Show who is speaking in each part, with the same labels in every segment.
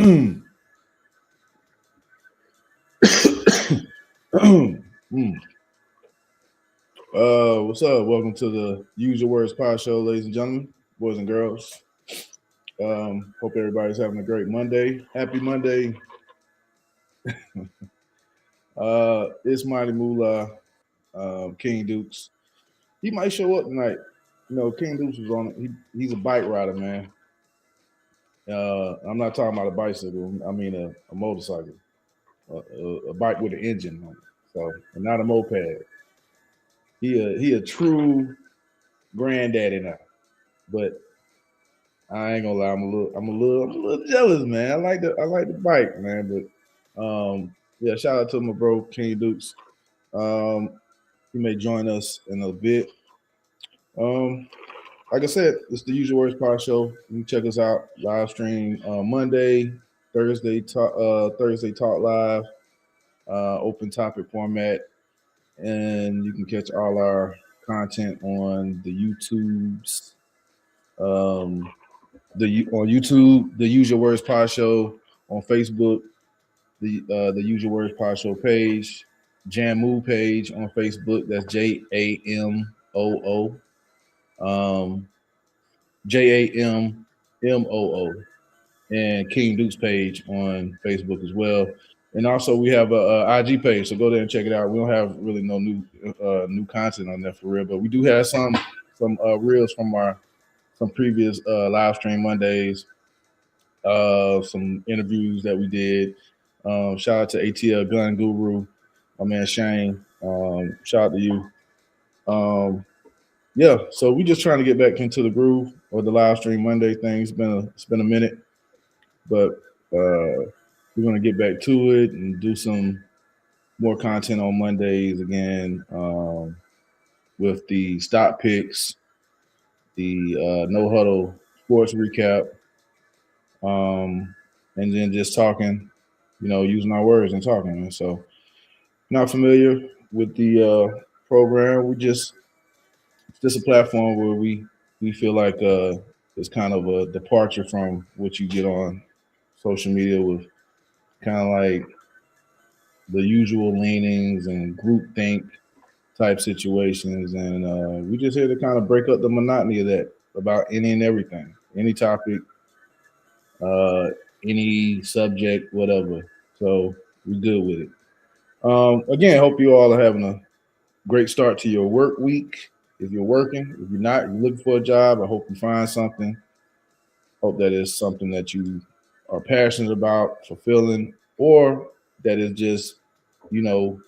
Speaker 1: What's up? Welcome to the Use Your Words Podshow, ladies and gentlemen, boys and girls. Hope everybody's having a great Monday. Happy Monday. It's Mighty Moolah, King Dukes. He might show up tonight. You know, King Dukes was on. He's a bike rider, man. I'm not talking about a bicycle. I mean a motorcycle, a bike with an engine on it. So, and not a moped. He a true granddaddy now. But I ain't gonna lie, I'm a little jealous, man. I like the bike, man. But yeah, shout out to my bro King Dukes. Um, he may join us in a bit. Um, like I said, it's the Usual Words Pod Show. You can check us out live stream Monday, Thursday talk live, open topic format, and you can catch all our content on the YouTubes. Um, on YouTube, the Use Your Words Pod Show, on Facebook, the Use Your Words Pod Show page, Jamoo page on Facebook. That's JAMOO, JAMMOO, and King Duke's page on Facebook as well. And also we have a IG page, so go there and check it out. We don't have really no new content on there for real, but we do have some reels from some previous live stream Mondays, some interviews that we did. Shout out to ATL Gun Guru, my man Shane. Shout out to you. Yeah, so we just trying to get back into the groove or the live stream Monday thing. It's been a minute, but we're gonna get back to it and do some more content on Mondays again, with the stock picks, the no huddle sports recap, and then just talking, using our words and talking. And so, not familiar with the program. It's just a platform where we feel like it's kind of a departure from what you get on social media with kind of like the usual leanings and groupthink type situations, and we just here to kind of break up the monotony of that about any and everything, any topic, uh, any subject, whatever. So we good with it. Again, hope you all are having a great start to your work week. If you're working, if you're not, you're looking for a job, I hope you find something. Hope that is something that you are passionate about, fulfilling, or that is just, you know,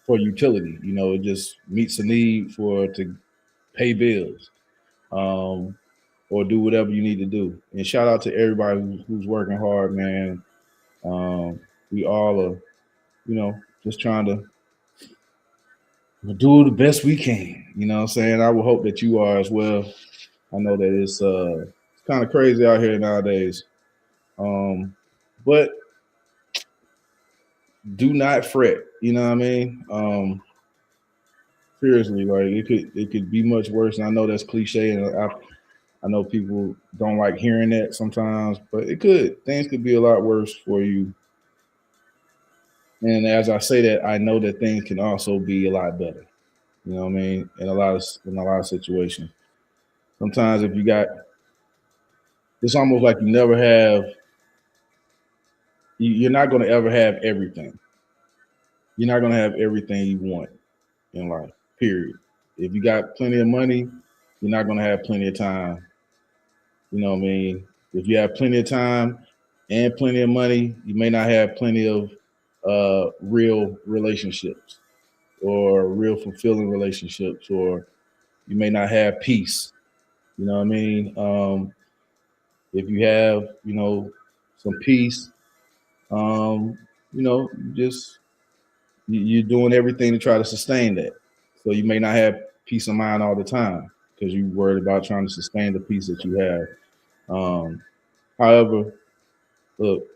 Speaker 1: for utility. It just meets a need for to pay bills, um, or do whatever you need to do. And shout out to everybody who's working hard, man. We all are, just trying to do the best we can. You know what I'm saying? I would hope that you are as well. I know that it's kind of crazy out here nowadays. But do not fret. You know what I mean? Seriously, like it could be much worse. And I know that's cliche, and I know people don't like hearing that sometimes, but it could. Things could be a lot worse for you. And as I say that, I know that things can also be a lot better. You know what I mean? In a lot of situations. Sometimes if you got, it's almost like you never have. You're not going to ever have everything. You're not going to have everything you want in life. Period. If you got plenty of money, you're not going to have plenty of time. You know what I mean? If you have plenty of time and plenty of money, you may not have plenty of real relationships or real fulfilling relationships, or you may not have peace. You know what I mean? If you have, some peace, um, just you're doing everything to try to sustain that. So you may not have peace of mind all the time because you're worried about trying to sustain the peace that you have. However, look,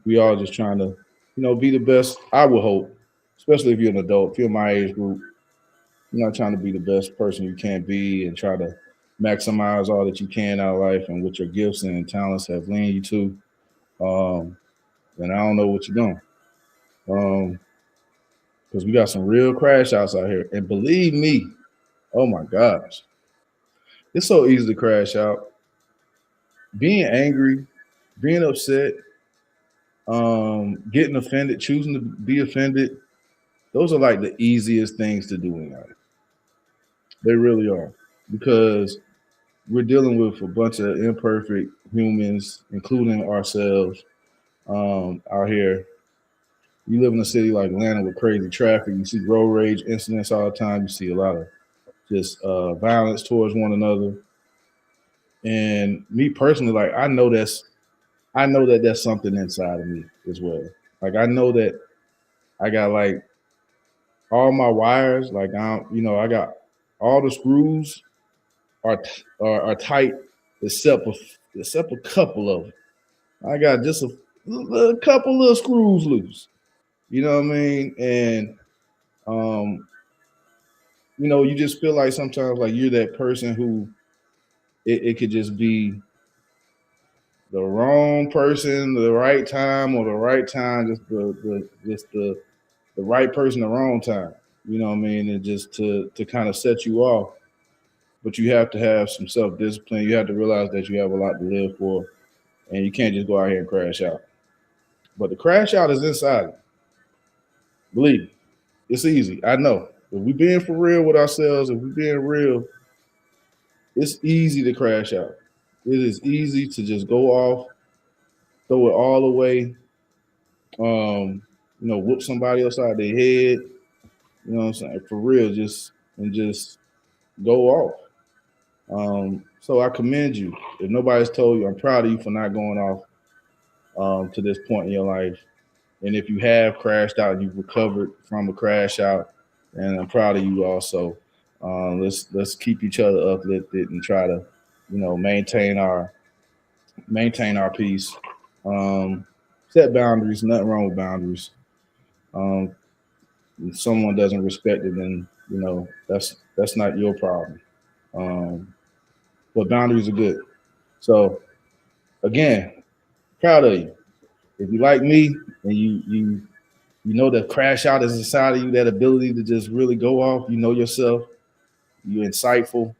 Speaker 1: we all just trying to, be the best. I would hope, especially if you're an adult, if you're my age group, you're not trying to be the best person you can be and try to maximize all that you can out of life and what your gifts and talents have led you to. then I don't know what you're doing. Because we got some real crash outs out here. And believe me, oh my gosh, it's so easy to crash out. Being angry, being upset, getting offended, choosing to be offended, those are like the easiest things to do in life. They really are. Because we're dealing with a bunch of imperfect humans, including ourselves, out here. You live in a city like Atlanta with crazy traffic. You see road rage incidents all the time. You see a lot of just violence towards one another. And me personally, like I know that that's something inside of me as well. Like I know that I got like all my wires, like I got all the screws are tight except a couple of them. I got just a couple little screws loose. You know what I mean? And um, you just feel like sometimes like you're that person who it could just be the wrong person, the right time, or the right time, just the right person, the wrong time. You know what I mean? And just to kind of set you off. But you have to have some self discipline. You have to realize that you have a lot to live for, and you can't just go out here and crash out. But the crash out is inside. Believe me, it's easy. I know. If we being for real with ourselves, if we being real, it's easy to crash out. It is easy to just go off, throw it all away, whoop somebody upside their head. You know what I'm saying? For real, just go off. So I commend you. If nobody's told you, I'm proud of you for not going off to this point in your life. And if you have crashed out, you've recovered from a crash out, and I'm proud of you also. Let's keep each other uplifted and try to, maintain our peace. Um, Set boundaries. Nothing wrong with boundaries. Um, if someone doesn't respect it, then that's not your problem. Um, but boundaries are good. So again, proud of you. If you like me and you know that crash out is inside of you, that ability to just really go off, you know yourself, you're insightful,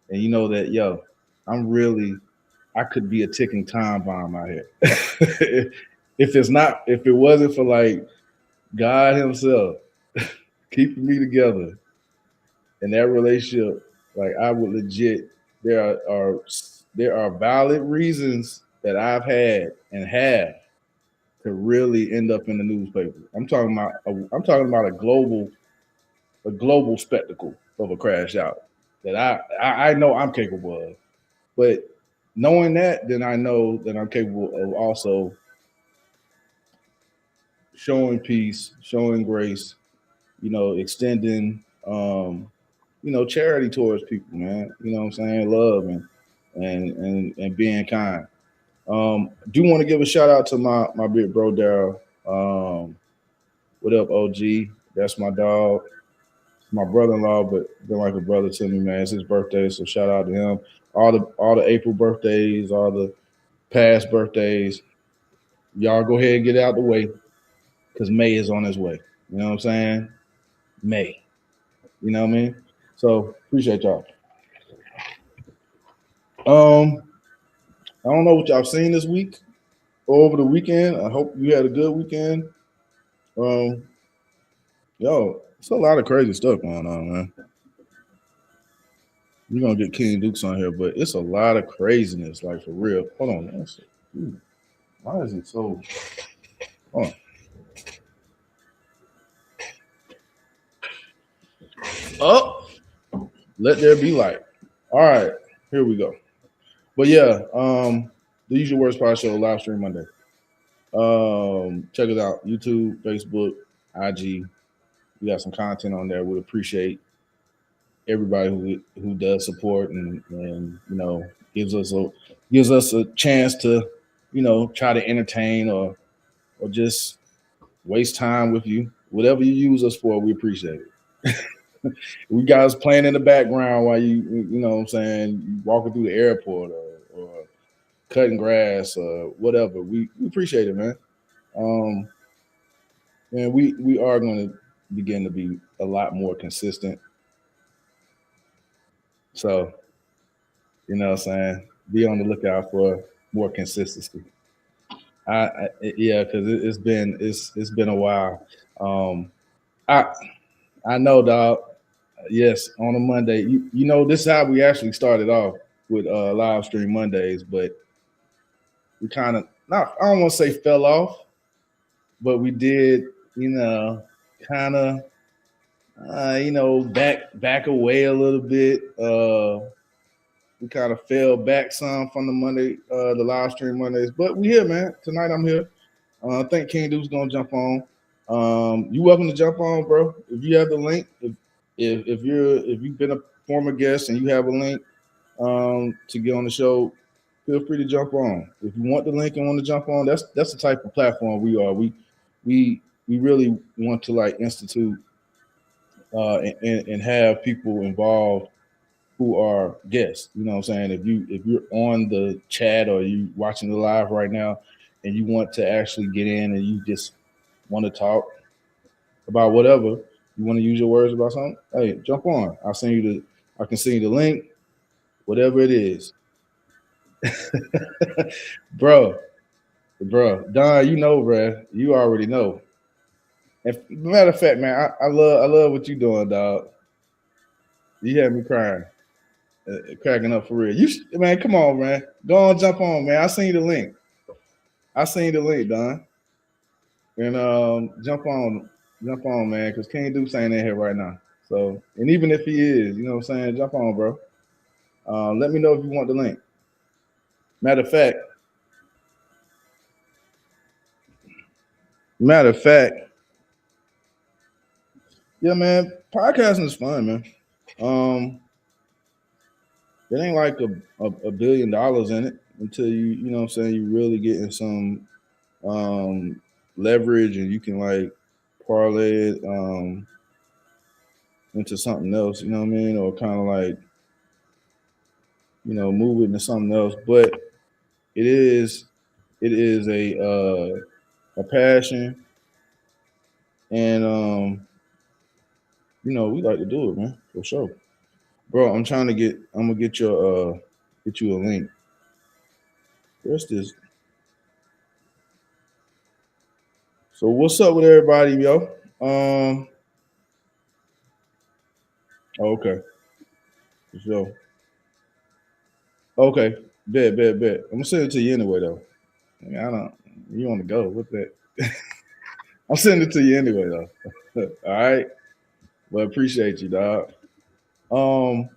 Speaker 1: and you know that, I could be a ticking time bomb out here. If it wasn't for like God Himself keeping me together in that relationship, like I would legit, there are valid reasons that I've had and have to really end up in the newspaper. I'm talking about a global spectacle of a crash out that I know I'm capable of. But knowing that, then I know that I'm capable of also showing peace, showing grace, extending charity towards people, man. You know what I'm saying? Love and being kind. Do want to give a shout out to my big bro Daryl. What up, OG? That's my dog. My brother-in-law, but been like a brother to me, man. It's his birthday, so shout out to him. All the April birthdays, all the past birthdays. Y'all go ahead and get out the way because May is on his way. You know what I'm saying? May. You know what I mean? So appreciate y'all. Um, I don't know what y'all seen this week or over the weekend. I hope you had a good weekend. Um, it's a lot of crazy stuff going on, man. We're gonna get King Dukes on here, but it's a lot of craziness, like for real. Hold on, man. Why is it so? Hold on. Oh, let there be light. All right, here we go. But yeah, the Usual Words Pod Show live stream Monday. Check us out: YouTube, Facebook, IG. We got some content on there. We appreciate everybody who does support and gives us a chance to try to entertain or just waste time with you. Whatever you use us for, we appreciate it. We guys playing in the background while you know what I'm saying, you walking through the airport or cutting grass or whatever. We appreciate it, man. Um, and we are going to begin to be a lot more consistent. So you know, what I'm saying, be on the lookout for more consistency. Yeah, because it's been a while. Um, I I know, dog. Yes, on a Monday. You know, this is how we actually started off with live stream Mondays, but we kind of not. I don't want to say fell off, but we did. You know, kind of. Back away a little bit. We kind of fell back some from the Monday, the live stream Mondays. But we here, man. Tonight I'm here. I think King Duke's gonna jump on. You welcome to jump on, bro. If you have the link, if you've been a former guest and you have a link to get on the show, feel free to jump on. If you want the link and want to jump on, that's the type of platform we are. We really want to like institute and have people involved who are guests. You know what I'm saying? If you're on the chat or you watching the live right now and you want to actually get in and you just want to talk about whatever, you want to use your words about something, hey, jump on. I can send you the link, whatever it is. bro, Don, you know, bro, you already know. And matter of fact, man, I love what you doing, dog. You had me crying. Cracking up for real. Man, come on, man. Go on, jump on, man. I seen the link. Don. And jump on, man, because King Duke's ain't in here right now. So, and even if he is, you know what I'm saying, jump on, bro. Let me know if you want the link. Matter of fact, yeah, man, podcasting is fun, man. It ain't like $1 billion in it until you know what I'm saying, you really getting some leverage and you can like parlay it into something else, you know what I mean? Or kind of like, move it into something else. But it is a passion and we like to do it, man, for sure. Bro, I'm gonna get you a link. Where's this? So what's up with everybody, yo? Okay, for sure. Okay, bet. I'm gonna send it to you anyway, though. I mean, I don't. You want to go with that? I'll send it to you anyway, though. All right. Well, appreciate you, dog. Um,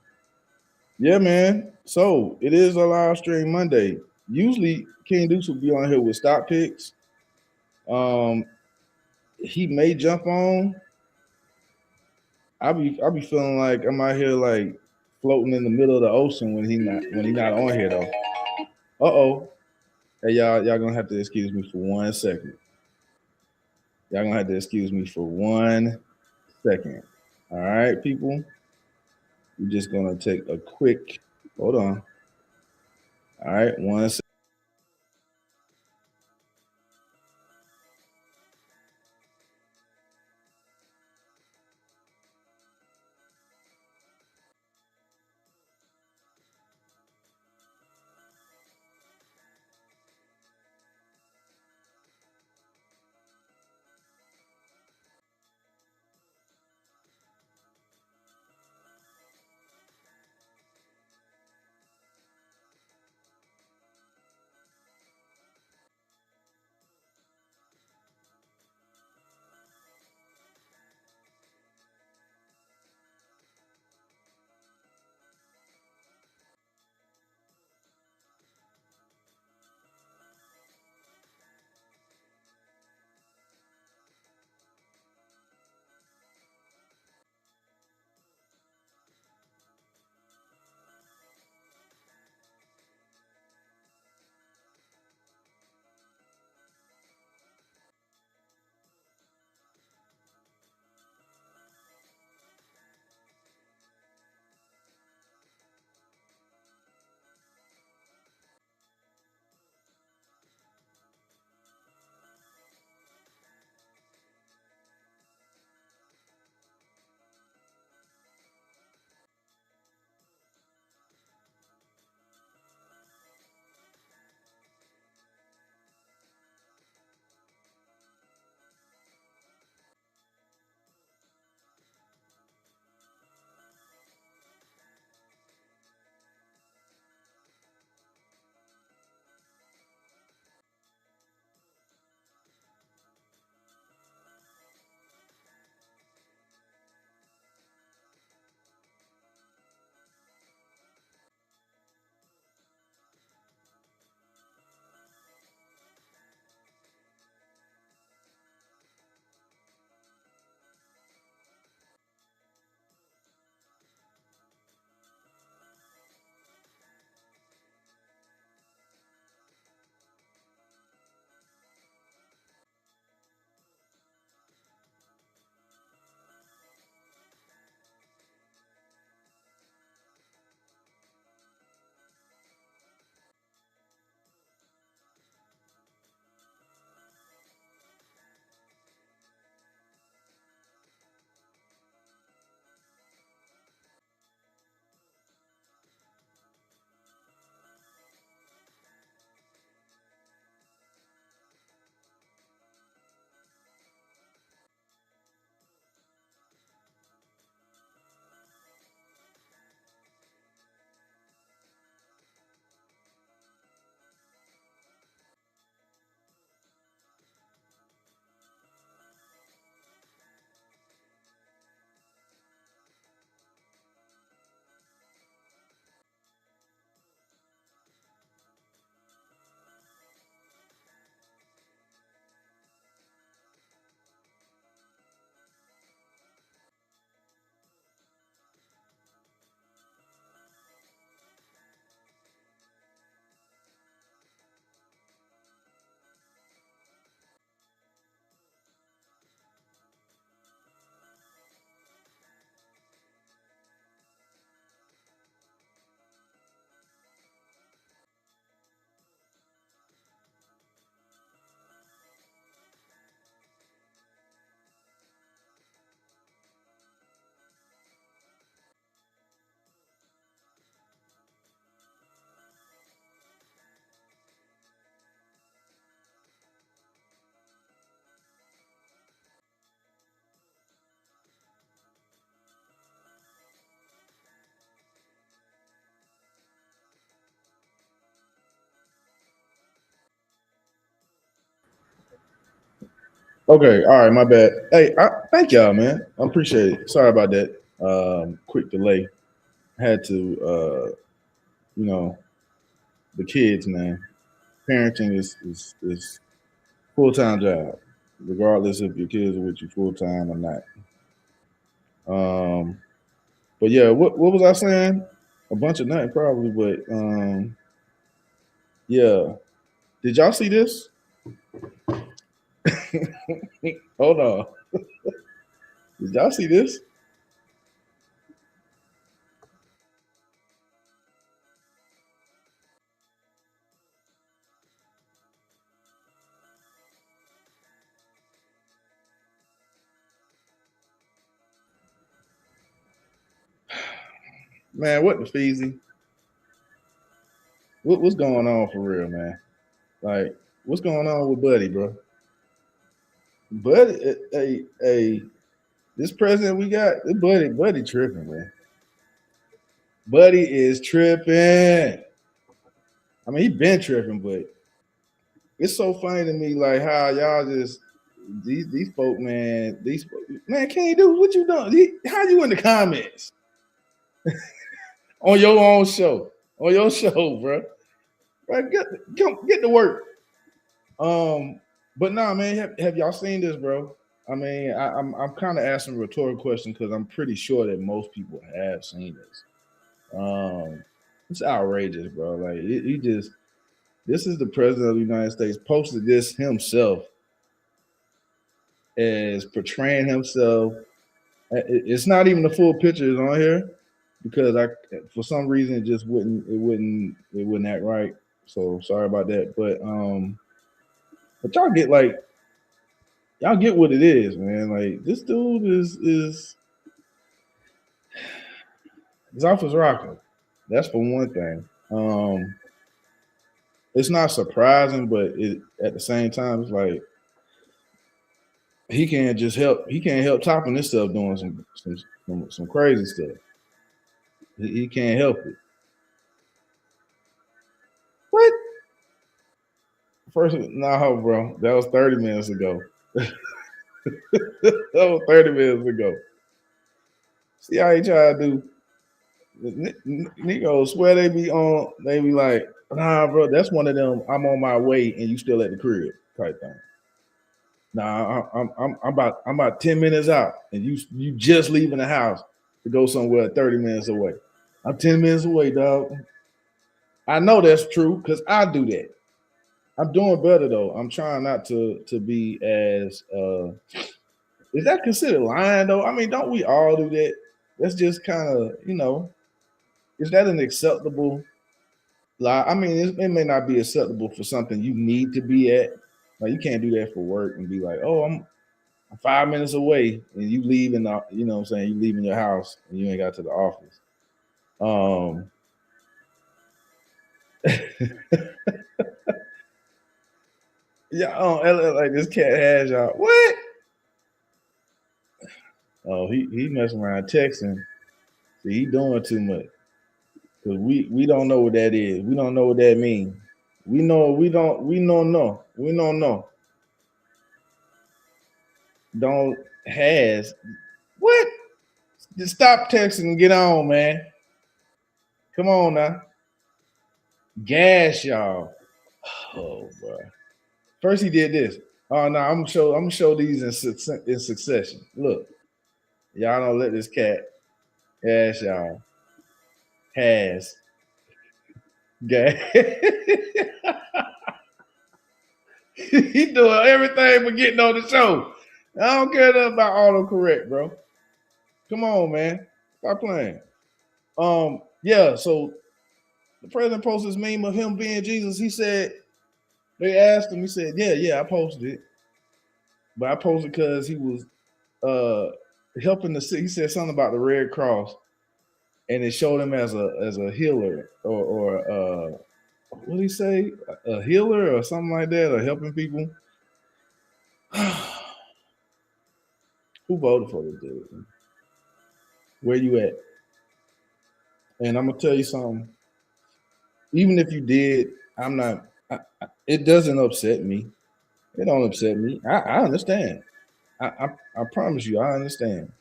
Speaker 1: yeah, man. So it is a live stream Monday. Usually, King Dukes will be on here with stock picks. Um, he may jump on. I'll be feeling like I'm out here like floating in the middle of the ocean when he not on here though. Uh-oh. Hey, y'all gonna have to excuse me for 1 second. Y'all gonna have to excuse me for 1 second. All right, people. We're just gonna take a quick hold on. All right, 1 second. Okay, all right, my bad. Hey, thank y'all, man. I appreciate it. Sorry about that. Quick delay. Had to, you know, the kids, man. Parenting is full time job, regardless if your kids are with you full time or not. Um, but yeah, what was I saying? A bunch of nothing probably, but yeah. Did y'all see this? Hold on. Did y'all see this? Man, what the feezy? What's going on for real, man? Like, what's going on with Buddy, bro? Buddy, hey, this president we got, this Buddy tripping, man. Buddy is tripping. I mean, he been tripping, but it's so funny to me, like how y'all just these folk, man, man can't do what you doing. How you in the comments on your own show, on your show, bro? Right, get to work. Um, but nah, man, have y'all seen this, bro? I mean, I'm kind of asking a rhetorical question because I'm pretty sure that most people have seen this. It's outrageous, bro. Like he just this is the president of the United States posted this himself as portraying himself. It's not even the full pictures on here because I for some reason it just wouldn't act right. So sorry about that. But y'all get what it is, man. Like this dude is off his rocker. That's for one thing. It's not surprising, but at the same time, it's like he can't just help. He can't help topping this stuff doing some crazy stuff. He can't help it. What? First, no, bro. That was 30 minutes ago. That was 30 minutes ago. See how he try to do. Nico swear they be like, nah, bro, that's one of them. I'm on my way and you still at the crib type thing. Nah, I'm about 10 minutes out and you just leaving the house to go somewhere 30 minutes away. I'm 10 minutes away, dog. I know that's true because I do that. I'm doing better though. I'm trying not to be as is that considered lying though? I mean, don't we all do that? That's just kind of, is that an acceptable lie? I mean, it may not be acceptable for something you need to be at. Like you can't do that for work and be like, oh, I'm 5 minutes away and you leaving the, you know what I'm saying, you leaving your house and you ain't got to the office. Um yeah, like this cat has y'all. What? Oh, he messing around texting. See, he doing too much. Cause we don't know what that is. We don't know what that means. We don't know. Don't has what? Just stop texting and get on, man. Come on now. Gas y'all. Oh boy. First he did this. Oh no, I'm gonna show these in succession. Look, y'all don't let this cat gas y'all. Has gas. He doing everything but getting on the show. I don't care nothing about autocorrect, bro. Come on, man. Stop playing. Yeah, so the president posted this meme of him being Jesus. He said, they asked him, he said, yeah, I posted it. But I posted because he was helping the sick. He said something about the Red Cross, and it showed him as a healer or what did he say? A healer or something like that, or helping people. Who voted for this dude? Where you at? And I'm gonna tell you something. Even if you did, I'm not. It doesn't upset me. It don't upset me. I understand. I promise you, I understand.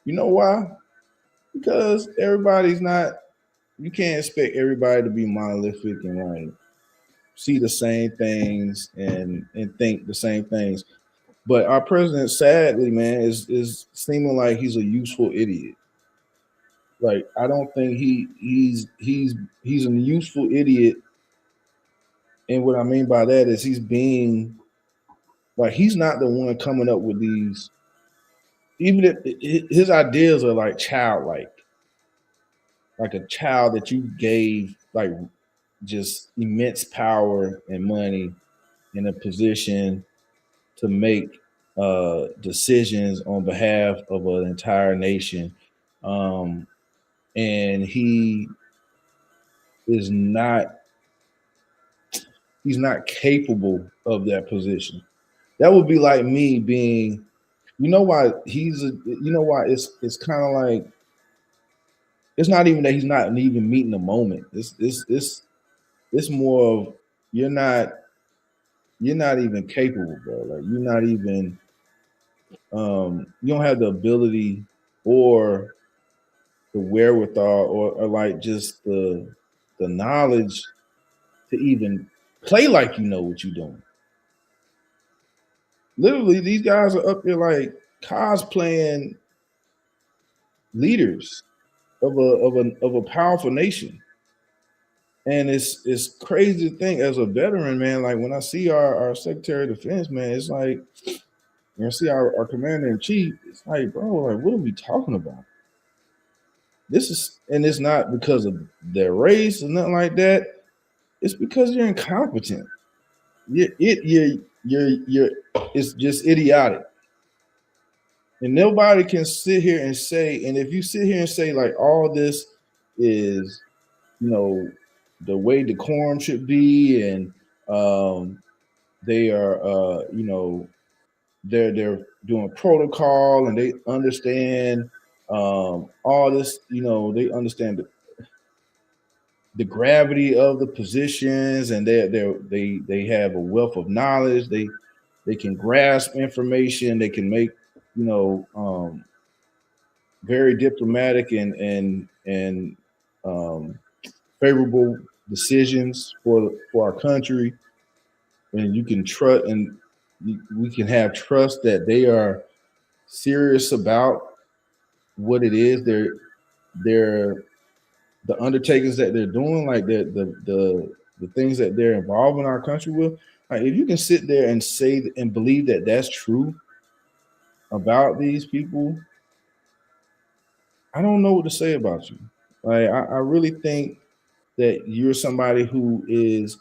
Speaker 1: You know why? Because everybody's not. You can't expect everybody to be monolithic and like see the same things and think the same things. But our president, sadly, man, is seeming like he's a useful idiot. Like I don't think he's a useful idiot. And what I mean by that is he's being like he's not the one coming up with these. Even if his ideas are like childlike, like a child that you gave like just immense power and money in a position to make decisions on behalf of an entire nation. Um, and is not he's not capable of that position. That would be like me being, you know why you know why it's kind of like it's not even that he's not even meeting the moment. It's more of you're not you're not even capable, bro. Like you're not even you don't have the ability or the wherewithal or like just the knowledge to even play like you know what you're doing. Literally, these guys are up there like cosplaying leaders of a powerful nation. And it's crazy to think as a veteran, man, like when I see our Secretary of Defense, man, it's like when I see our commander in chief, it's like, bro, like what are we talking about? This is and it's not because of their race or nothing like that. It's because you're incompetent. You're it's just idiotic. And nobody can sit here and say, and if you sit here and say like all this is, you know, the way decorum should be, and they are they're doing protocol and they understand all this, they understand the gravity of the positions, and they have a wealth of knowledge. They can grasp information. They can make you know very diplomatic and favorable decisions for our country, and you can trust and we can have trust that they are serious about what it is they're the undertakings that they're doing, like the things that they're involving our country with. Like if you can sit there and say and believe that that's true about these people, I don't know what to say about you. Like I really think that you're somebody who is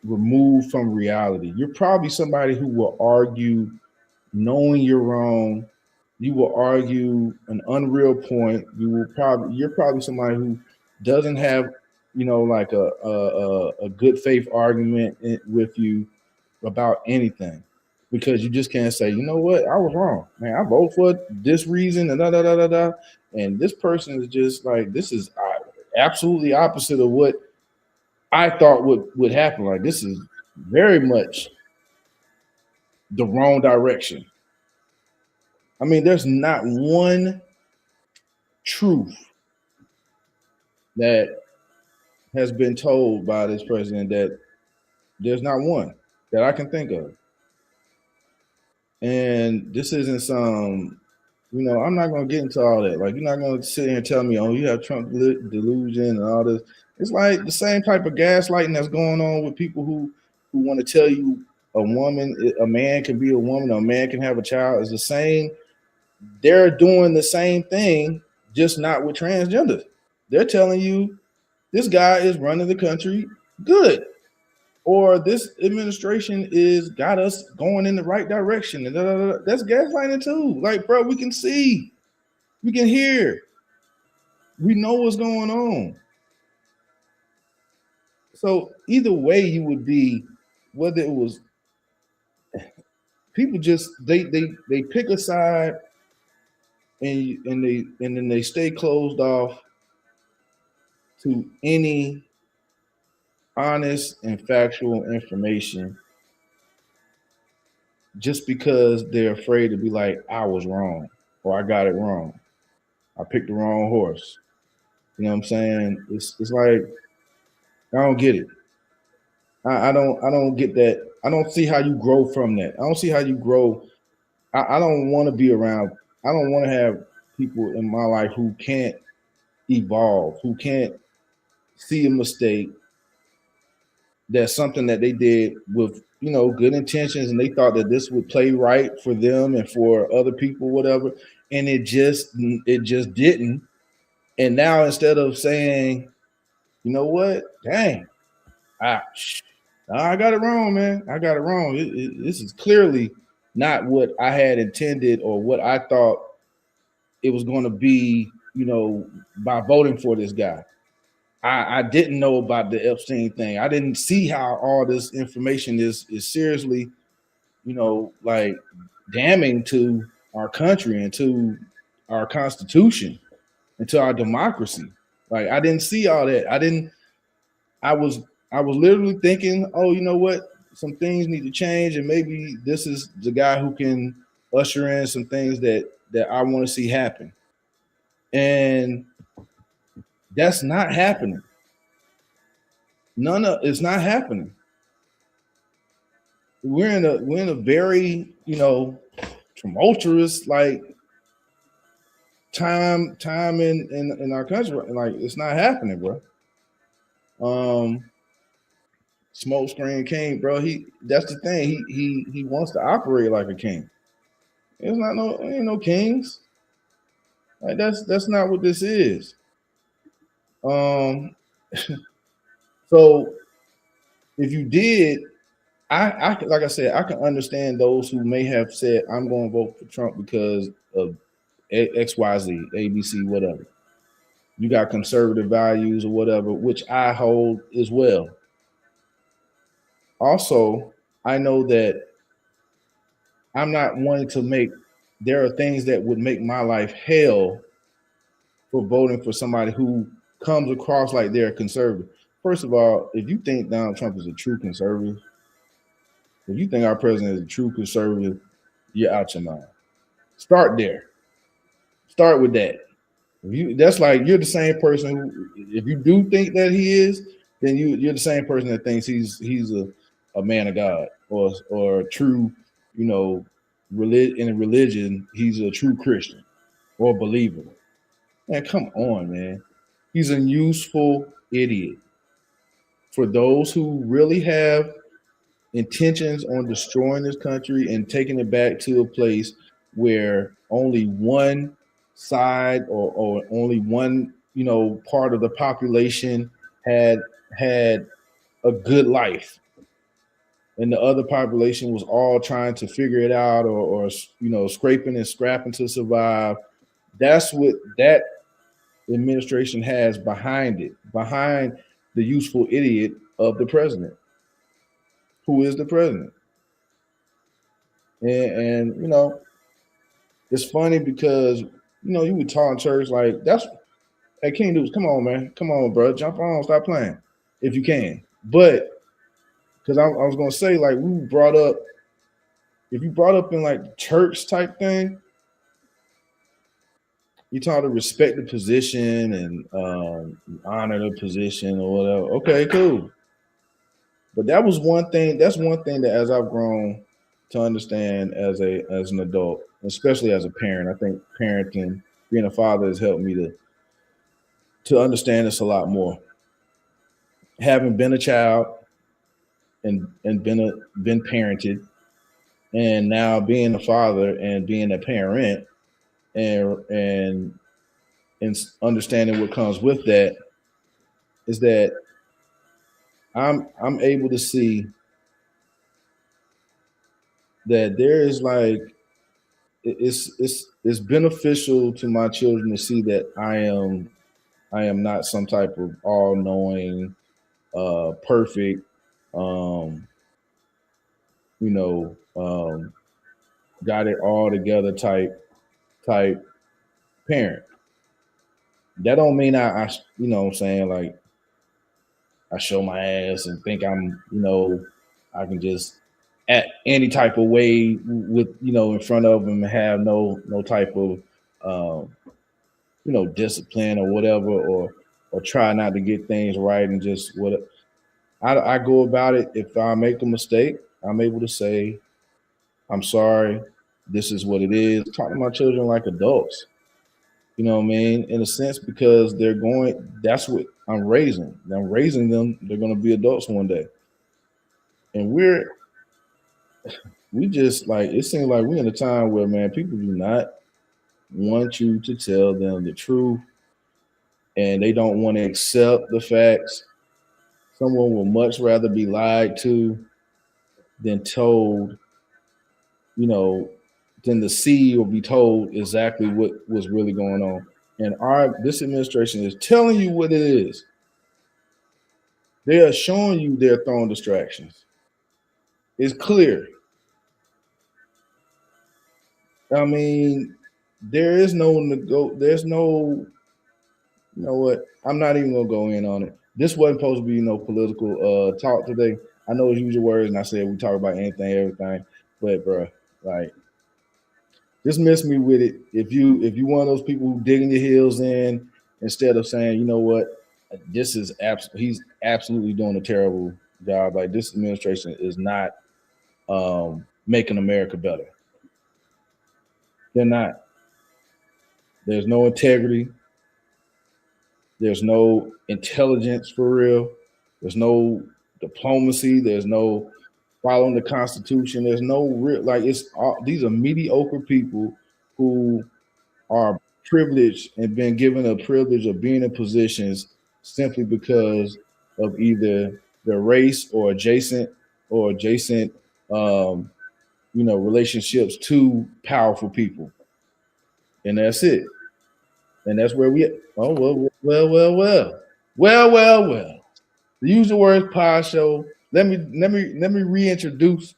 Speaker 1: removed from reality. You're probably somebody who will argue knowing you're wrong. You will argue an unreal point. You're probably somebody who doesn't have, like a good faith argument with you about anything, because you just can't say, you know what, I was wrong, man. I vote for this reason and da da da da da, and this person is just like this is absolutely opposite of what I thought would happen. Like this is very much the wrong direction. I mean, there's not one truth that has been told by this president that there's not one that I can think of. And this isn't some, I'm not going to get into all that. Like, you're not going to sit here and tell me, oh, you have Trump delusion and all this. It's like the same type of gaslighting that's going on with people who want to tell you a man can be a woman, or a man can have a child. Is the same. They're doing the same thing, just not with transgender. They're telling you this guy is running the country good, or this administration is got us going in the right direction. And that's gaslighting too. Like, bro, we can see, we can hear, we know what's going on. So either way, you would be, whether it was people just they pick a side and then they stay closed off to any honest and factual information just because they're afraid to be like, I was wrong or I got it wrong. I picked the wrong horse. You know what I'm saying? It's like I don't get it. I don't get that. I don't see how you grow from that. I don't see how you grow. I don't want to be around. I don't want to have people in my life who can't evolve, who can't see a mistake that's something that they did with good intentions, and they thought that this would play right for them and for other people, whatever, and it just didn't. And now instead of saying, you know what, dang, I I got it wrong, man. I got it wrong. This is clearly not what I had intended or what I thought it was going to be, by voting for this guy. I didn't know about the Epstein thing. I didn't see how all this information is seriously, like damning to our country and to our Constitution and to our democracy. Like I didn't see all that. I was I was literally thinking, oh, you know what? Some things need to change, and maybe this is the guy who can usher in some things that I want to see happen. And that's not happening. None of it's not happening. We're in a very tumultuous like time in our country. Like it's not happening, bro. Smoke screen king, bro. That's the thing. He wants to operate like a king. It's not no ain't no kings. Like that's not what this is. Um, so if you did, I like I said, I can understand those who may have said I'm going to vote for Trump because of X, Y, Z, A, B, C, whatever. You got conservative values or whatever, which I hold as well. Also, I know that I'm not wanting to make. There are things that would make my life hell for voting for somebody who comes across like they're a conservative. First of all, if you think Donald Trump is a true conservative, if you think our president is a true conservative, you're out your mind. Start there. Start with that. That's like you're the same person who, if you do think that he is, then you're the same person that thinks he's a man of God or a true, in a religion, he's a true Christian or believer. Man, come on, man. He's a useful idiot. For those who really have intentions on destroying this country and taking it back to a place where only one side or only one part of the population had a good life and the other population was all trying to figure it out or scraping and scrapping to survive. That's what that administration has behind it, behind the useful idiot of the president, who is the president. And it's funny because you would talk in church like that's hey King Dudes, come on, man, come on, bro, jump on, stop playing if you can. But because I was gonna say like we brought up, if you brought up in like church type thing, you taught to respect the position and honor the position or whatever. Okay, cool. But that was one thing. That's one thing that as I've grown to understand as an adult, especially as a parent, I think parenting, being a father, has helped me to understand this a lot more. Having been a child and been parented, and now being a father and being a parent, and understanding what comes with that, is that I'm able to see that there is like it's beneficial to my children to see that I am not some type of all knowing, perfect, um, you know, um, got it all together type parent. That don't mean I what I'm saying, like I show my ass and think I'm, I can just act any type of way with, in front of them and have no type of, um, discipline or whatever, or try not to get things right and just what I go about it. If I make a mistake, I'm able to say, I'm sorry. This is what it is. Talk to my children like adults. You know what I mean? In a sense, because that's what I'm raising. I'm raising them. They're going to be adults one day. And we just like, it seems like we're in a time where, man, people do not want you to tell them the truth and they don't want to accept the facts. Someone will much rather be lied to than told, you know, than to see or be told exactly what was really going on. And this administration is telling you what it is. They are showing you they're throwing distractions. It's clear. I mean, there's no, you know what? I'm not even gonna go in on it. This wasn't supposed to be no political talk today. I know it's usual words, and I said we talk about anything, everything, but bro, like just miss me with it. If you one of those people who digging your heels in instead of saying, you know what, he's absolutely doing a terrible job. Like this administration is not making America better. They're not. There's no integrity. There's no intelligence for real. There's no diplomacy. There's no following the Constitution. There's no real these are mediocre people who are privileged and been given a privilege of being in positions simply because of either their race or adjacent relationships to powerful people. And that's it. And that's where we oh well. The Use Your Words Pod Show. Let me reintroduce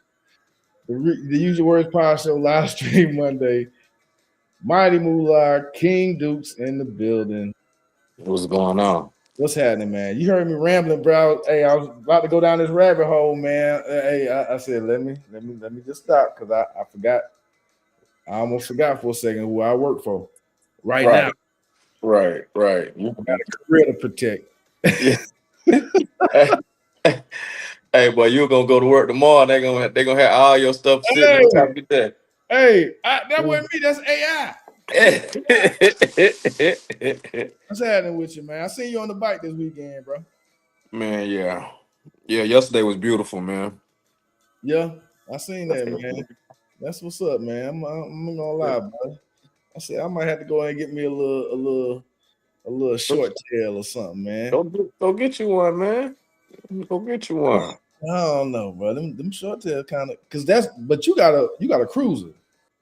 Speaker 1: the Use Your Words Pod Show live stream Monday. Mighty Moolah, King Dukes in the building.
Speaker 2: What's going on?
Speaker 1: What's happening, man? You heard me rambling, bro. Hey, I was about to go down this rabbit hole, man. Hey, I said let me just stop because I forgot. I almost forgot for a second who I work for right now.
Speaker 2: Right.
Speaker 1: I got a career to protect.
Speaker 2: Hey, boy, you're gonna go to work tomorrow. They gonna have all your stuff sitting on top of your desk.
Speaker 1: Hey, that wasn't me. That's AI. What's happening with you, man? I seen you on the bike this weekend, bro.
Speaker 2: Man, yeah. Yesterday was beautiful, man.
Speaker 1: Yeah, I seen that, man. That's what's up, man. I'm not gonna lie, bro. I said I might have to go and get me a little short tail or something, man.
Speaker 2: Go get you one, man. Go get you one.
Speaker 1: I don't know, bro. Them short tail kind of but you got a cruiser.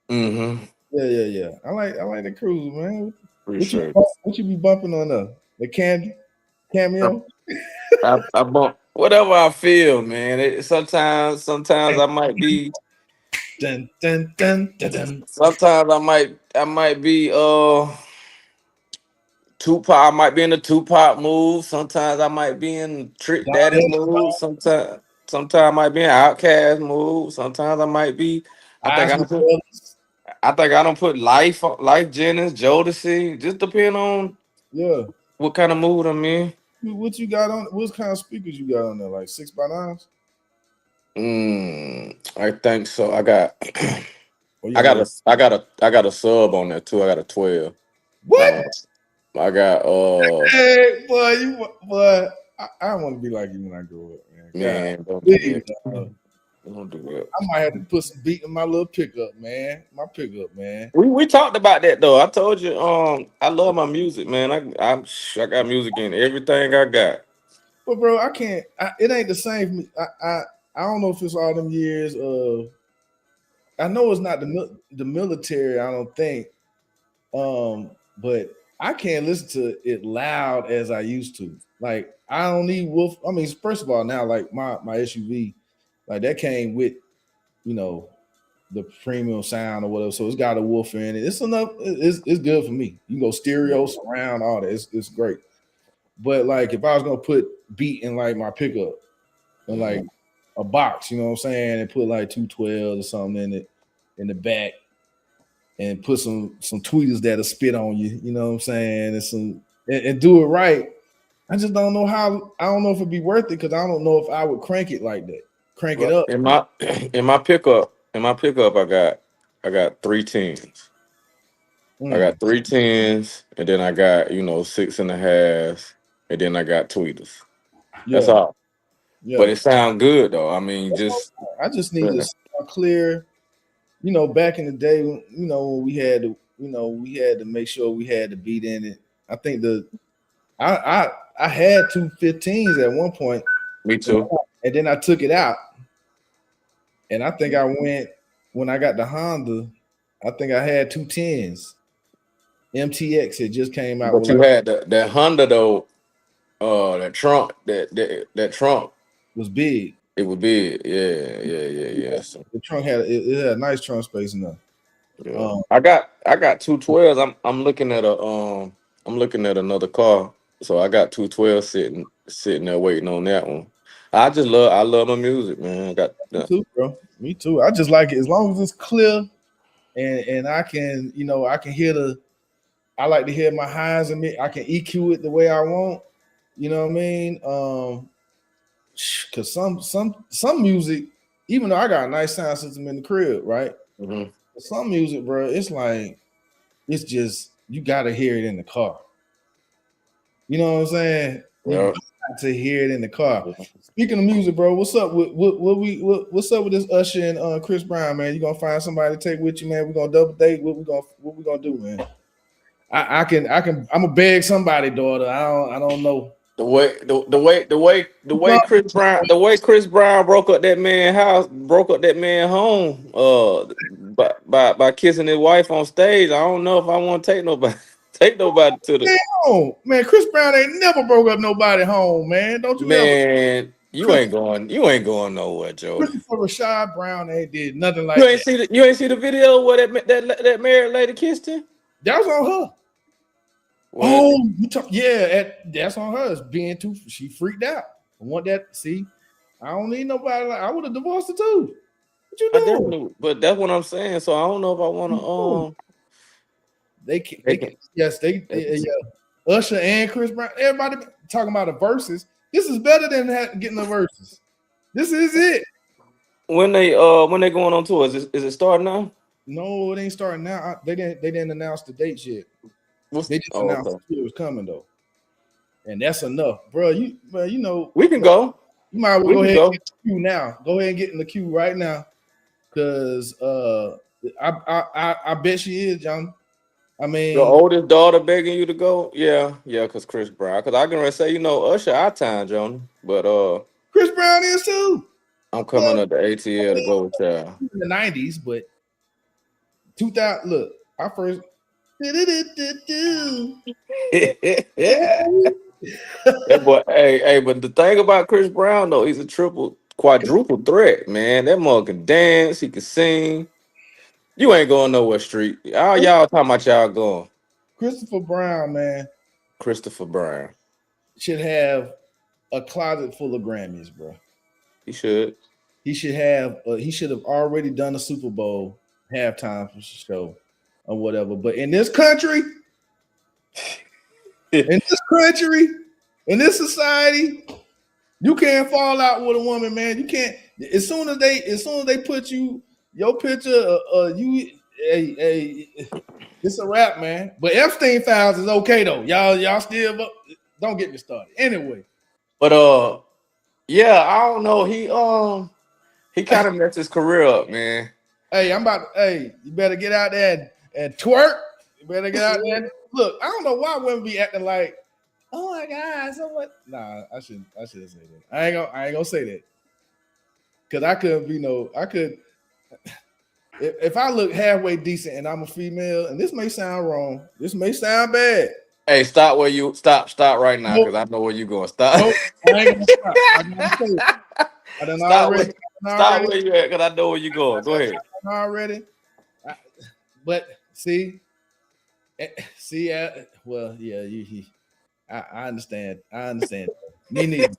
Speaker 2: Mm-hmm.
Speaker 1: Yeah. I like the cruiser, man.
Speaker 2: Appreciate it.
Speaker 1: What you be bumping on the cameo?
Speaker 2: I bump whatever I feel, man. Sometimes I might be.
Speaker 1: Dun, dun, dun, dun, dun.
Speaker 2: Sometimes I might be Tupac. I might be in the Tupac move. Sometimes I might be in Trick Daddy move. Sometimes I might be in Outkast move. Sometimes I might be. I think I don't put Life Jennings, Jodeci. Just depend on what kind of mood I'm in.
Speaker 1: What you got on? What kind of speakers you got on there? Like 6x9s?
Speaker 2: I think so. I got a sub on there too. I got a 12.
Speaker 1: What?
Speaker 2: I got
Speaker 1: Hey, boy, I want to be like you when I grow up, man.
Speaker 2: Don't do that.
Speaker 1: I might have to put some beat in my little pickup, man. My pickup, man.
Speaker 2: We talked about that though. I told you, I love my music, man. I got music in everything I got.
Speaker 1: But bro, I can't. It ain't the same for me. I don't know if it's all them years of. I know it's not the military. I don't think. But I can't listen to it loud as I used to. Like I don't need woof. I mean, first of all, now like my SUV, like that came with, the premium sound or whatever. So it's got a woofer in it. It's enough. It's good for me. You can go stereo, surround, all that. It's great. But like if I was gonna put beat in like my pickup and like a box, you know what I'm saying, and put like 212 or something in it in the back, and put some tweeters that'll spit on you, you know what I'm saying, and do it right. I just don't know how. I don't know if it'd be worth it because I don't know if I would crank it like that. Crank it
Speaker 2: Well,
Speaker 1: up.
Speaker 2: in my pickup, I got 3 10s. I got 3 10s, and then I got 6.5s, and then I got tweeters. That's
Speaker 1: Yeah,
Speaker 2: all. But
Speaker 1: yeah.
Speaker 2: it sound good though. I mean, just
Speaker 1: I just need to sound clear. Back in the day, when we had to make sure we had the beat in it. I think I had 2 15s at one point,
Speaker 2: me too.
Speaker 1: and then I took it out, and I think I went when I got the Honda. I think I had 2 10s. MTX had just came out
Speaker 2: But
Speaker 1: with
Speaker 2: you
Speaker 1: like
Speaker 2: had that Honda though. That trunk, that trunk,
Speaker 1: was big.
Speaker 2: it would be yeah. So,
Speaker 1: The trunk it had a nice trunk space in there.
Speaker 2: yeah. I got 212s. I'm looking at another car. So I got 212 sitting there waiting on that one. I love my music, man. I got
Speaker 1: Me too, bro. Me too. I just like it as long as it's clear and I can, I can hear I like to hear my highs and I can EQ it the way I want. You know what I mean? Cause some music, even though I got a nice sound system in the crib, right?
Speaker 2: Mhm.
Speaker 1: Some music, bro, it's like it's just you gotta hear it in the car. You know what I'm saying? You
Speaker 2: Yeah.
Speaker 1: got to hear it in the car. Speaking of music, bro, what's up with what's up with this Usher and Chris Brown, man? You gonna find somebody to take with you, man? We gonna double date. What we gonna do, man? I can I'm gonna beg somebody, daughter. I don't know.
Speaker 2: The way Chris Brown broke up that man house, broke up that man home, by kissing his wife on stage. I don't know if I want to take nobody take nobody to the
Speaker 1: Man, Chris Brown ain't never broke up nobody home, man. Don't you ever?
Speaker 2: man. You
Speaker 1: Chris,
Speaker 2: ain't going nowhere, Joe.
Speaker 1: Christopher Rashad Brown ain't did nothing
Speaker 2: You
Speaker 1: like
Speaker 2: ain't
Speaker 1: that.
Speaker 2: see the video where that married lady kissed him.
Speaker 1: That was on her.
Speaker 2: Well,
Speaker 1: Oh, that's on her. It's being too. She freaked out. I want that. See, I don't need nobody. I would have divorced her too. What you
Speaker 2: I
Speaker 1: doing?
Speaker 2: definitely, but that's what I'm saying. So I don't know if I want to.
Speaker 1: They can.
Speaker 2: They can,
Speaker 1: Yes, yeah. Usher and Chris Brown. Everybody talking about the verses. This is better than getting the verses. This is it.
Speaker 2: when they going on tour, is it starting now?
Speaker 1: No, it ain't starting now. They didn't announce the dates yet. They just announced
Speaker 2: Okay.
Speaker 1: it was coming though, and that's enough, bro. You know,
Speaker 2: We can
Speaker 1: bro,
Speaker 2: go.
Speaker 1: you might as well
Speaker 2: We
Speaker 1: go
Speaker 2: can
Speaker 1: ahead and
Speaker 2: go.
Speaker 1: get in the queue now. Go ahead and get in the queue right now, because I bet she is, John. I
Speaker 2: Your
Speaker 1: mean,
Speaker 2: oldest daughter begging you to go? Yeah, because Chris Brown. Because I can say, Usher our time, Jonah. But
Speaker 1: Chris Brown is too.
Speaker 2: I'm
Speaker 1: Well,
Speaker 2: coming up to ATL to go with y'all.
Speaker 1: in the '90s, but 2000. Look, I first.
Speaker 2: That boy, hey, but the thing about Chris Brown though, he's a quadruple threat, man. That mother can dance, he can sing. You ain't going nowhere, street. All y'all talking about y'all going.
Speaker 1: Christopher Brown, man,
Speaker 2: Christopher Brown.
Speaker 1: should have a closet full of Grammys, bro.
Speaker 2: He should.
Speaker 1: He should have. He should have already done a Super Bowl halftime show or whatever. But in this country, in this society, you can't fall out with a woman, man. You can't. As soon as they put your picture, it's a wrap, man. But Epstein files is okay though. Y'all still don't get me started. Anyway,
Speaker 2: But yeah, I don't know. He kind of messed his career up, man.
Speaker 1: hey, you better get out there and twerk. You better get out there. Look, I don't know why women be acting like, oh my God, so what? Nah, I shouldn't say that. I ain't gonna say that. Cause I could if I look halfway decent and I'm a female, and this may sound wrong, this may sound bad.
Speaker 2: Hey, stop right now,
Speaker 1: Nope,
Speaker 2: because I know where you going. Stop.
Speaker 1: nope, I ain't gonna stop. I gotta say it. I done
Speaker 2: Stop where
Speaker 1: already,
Speaker 2: stop where you at, because I know where you going. Go ahead.
Speaker 1: already. But see, well, yeah, I understand. I understand. Me neither.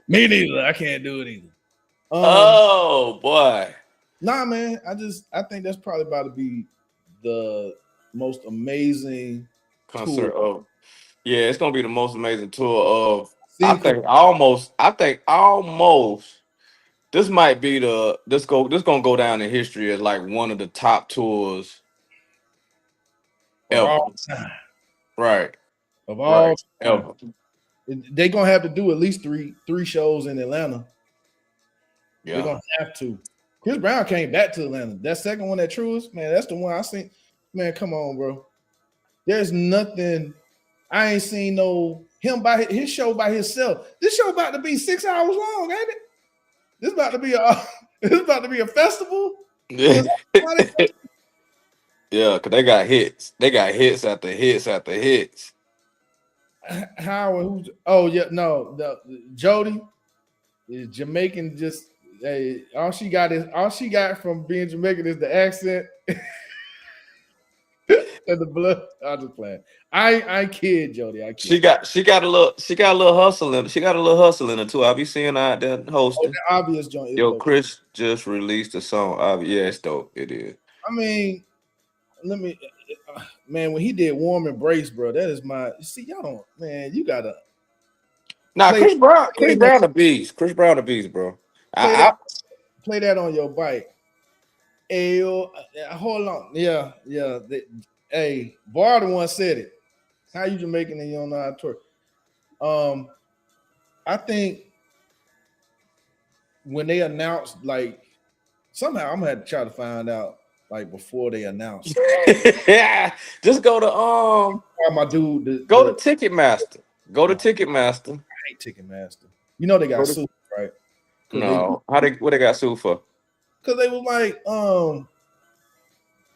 Speaker 1: Me neither. I can't do it either.
Speaker 2: Oh boy.
Speaker 1: Nah, man. I think that's probably about to be the most amazing tour.
Speaker 2: Concert of Yeah, it's gonna be the most amazing tour of
Speaker 1: Seen Chris
Speaker 2: I think almost this might be this gonna go down in history as like one of the top tours
Speaker 1: of
Speaker 2: ever.
Speaker 1: all time.
Speaker 2: Right.
Speaker 1: Of all
Speaker 2: Right.
Speaker 1: time.
Speaker 2: Ever.
Speaker 1: They're gonna have to do at least three shows in Atlanta. They're
Speaker 2: Yeah.
Speaker 1: gonna have to. Chris Brown came back to Atlanta. That second one at Truist, man, that's the one I seen. Man, come on, bro. There's nothing. I ain't seen no him by his show by himself. This show about to be 6 hours long, ain't it? This about to be a this about to be a festival.
Speaker 2: Yeah, because they got hits. They got hits after hits after hits.
Speaker 1: Howard, who's oh yeah, no, the Jody is Jamaican. Just hey, all she got from being Jamaican is the accent and the blood. I'm just playing. I kid, Jody. I kid.
Speaker 2: She got a little hustle in she got a little hustle in her too. I be seeing her out there
Speaker 1: Oh,
Speaker 2: hosting.
Speaker 1: the obvious joint is
Speaker 2: Yo,
Speaker 1: dope.
Speaker 2: Chris just released a song. Yeah, it's dope. It is.
Speaker 1: I mean, let me, man. When he did "Warm Embrace," bro, that is my. See, y'all don't, man. You gotta
Speaker 2: Nah,
Speaker 1: play
Speaker 2: Chris Brown the beast. Chris Brown the beast, bro.
Speaker 1: play that
Speaker 2: I
Speaker 1: play that on your bike. Hey, hold on, yeah. Hey, Bar the one said it. How you Jamaican and you don't know how to twerk? I think when they announced, like, somehow I'm gonna have to try to find out, like, before they announced.
Speaker 2: yeah. Just go to
Speaker 1: My dude,
Speaker 2: go to Ticketmaster. Go to Ticketmaster.
Speaker 1: I hate Ticketmaster. You know they got
Speaker 2: Go to,
Speaker 1: sued, right?
Speaker 2: no. What they got sued for?
Speaker 1: Because they was like,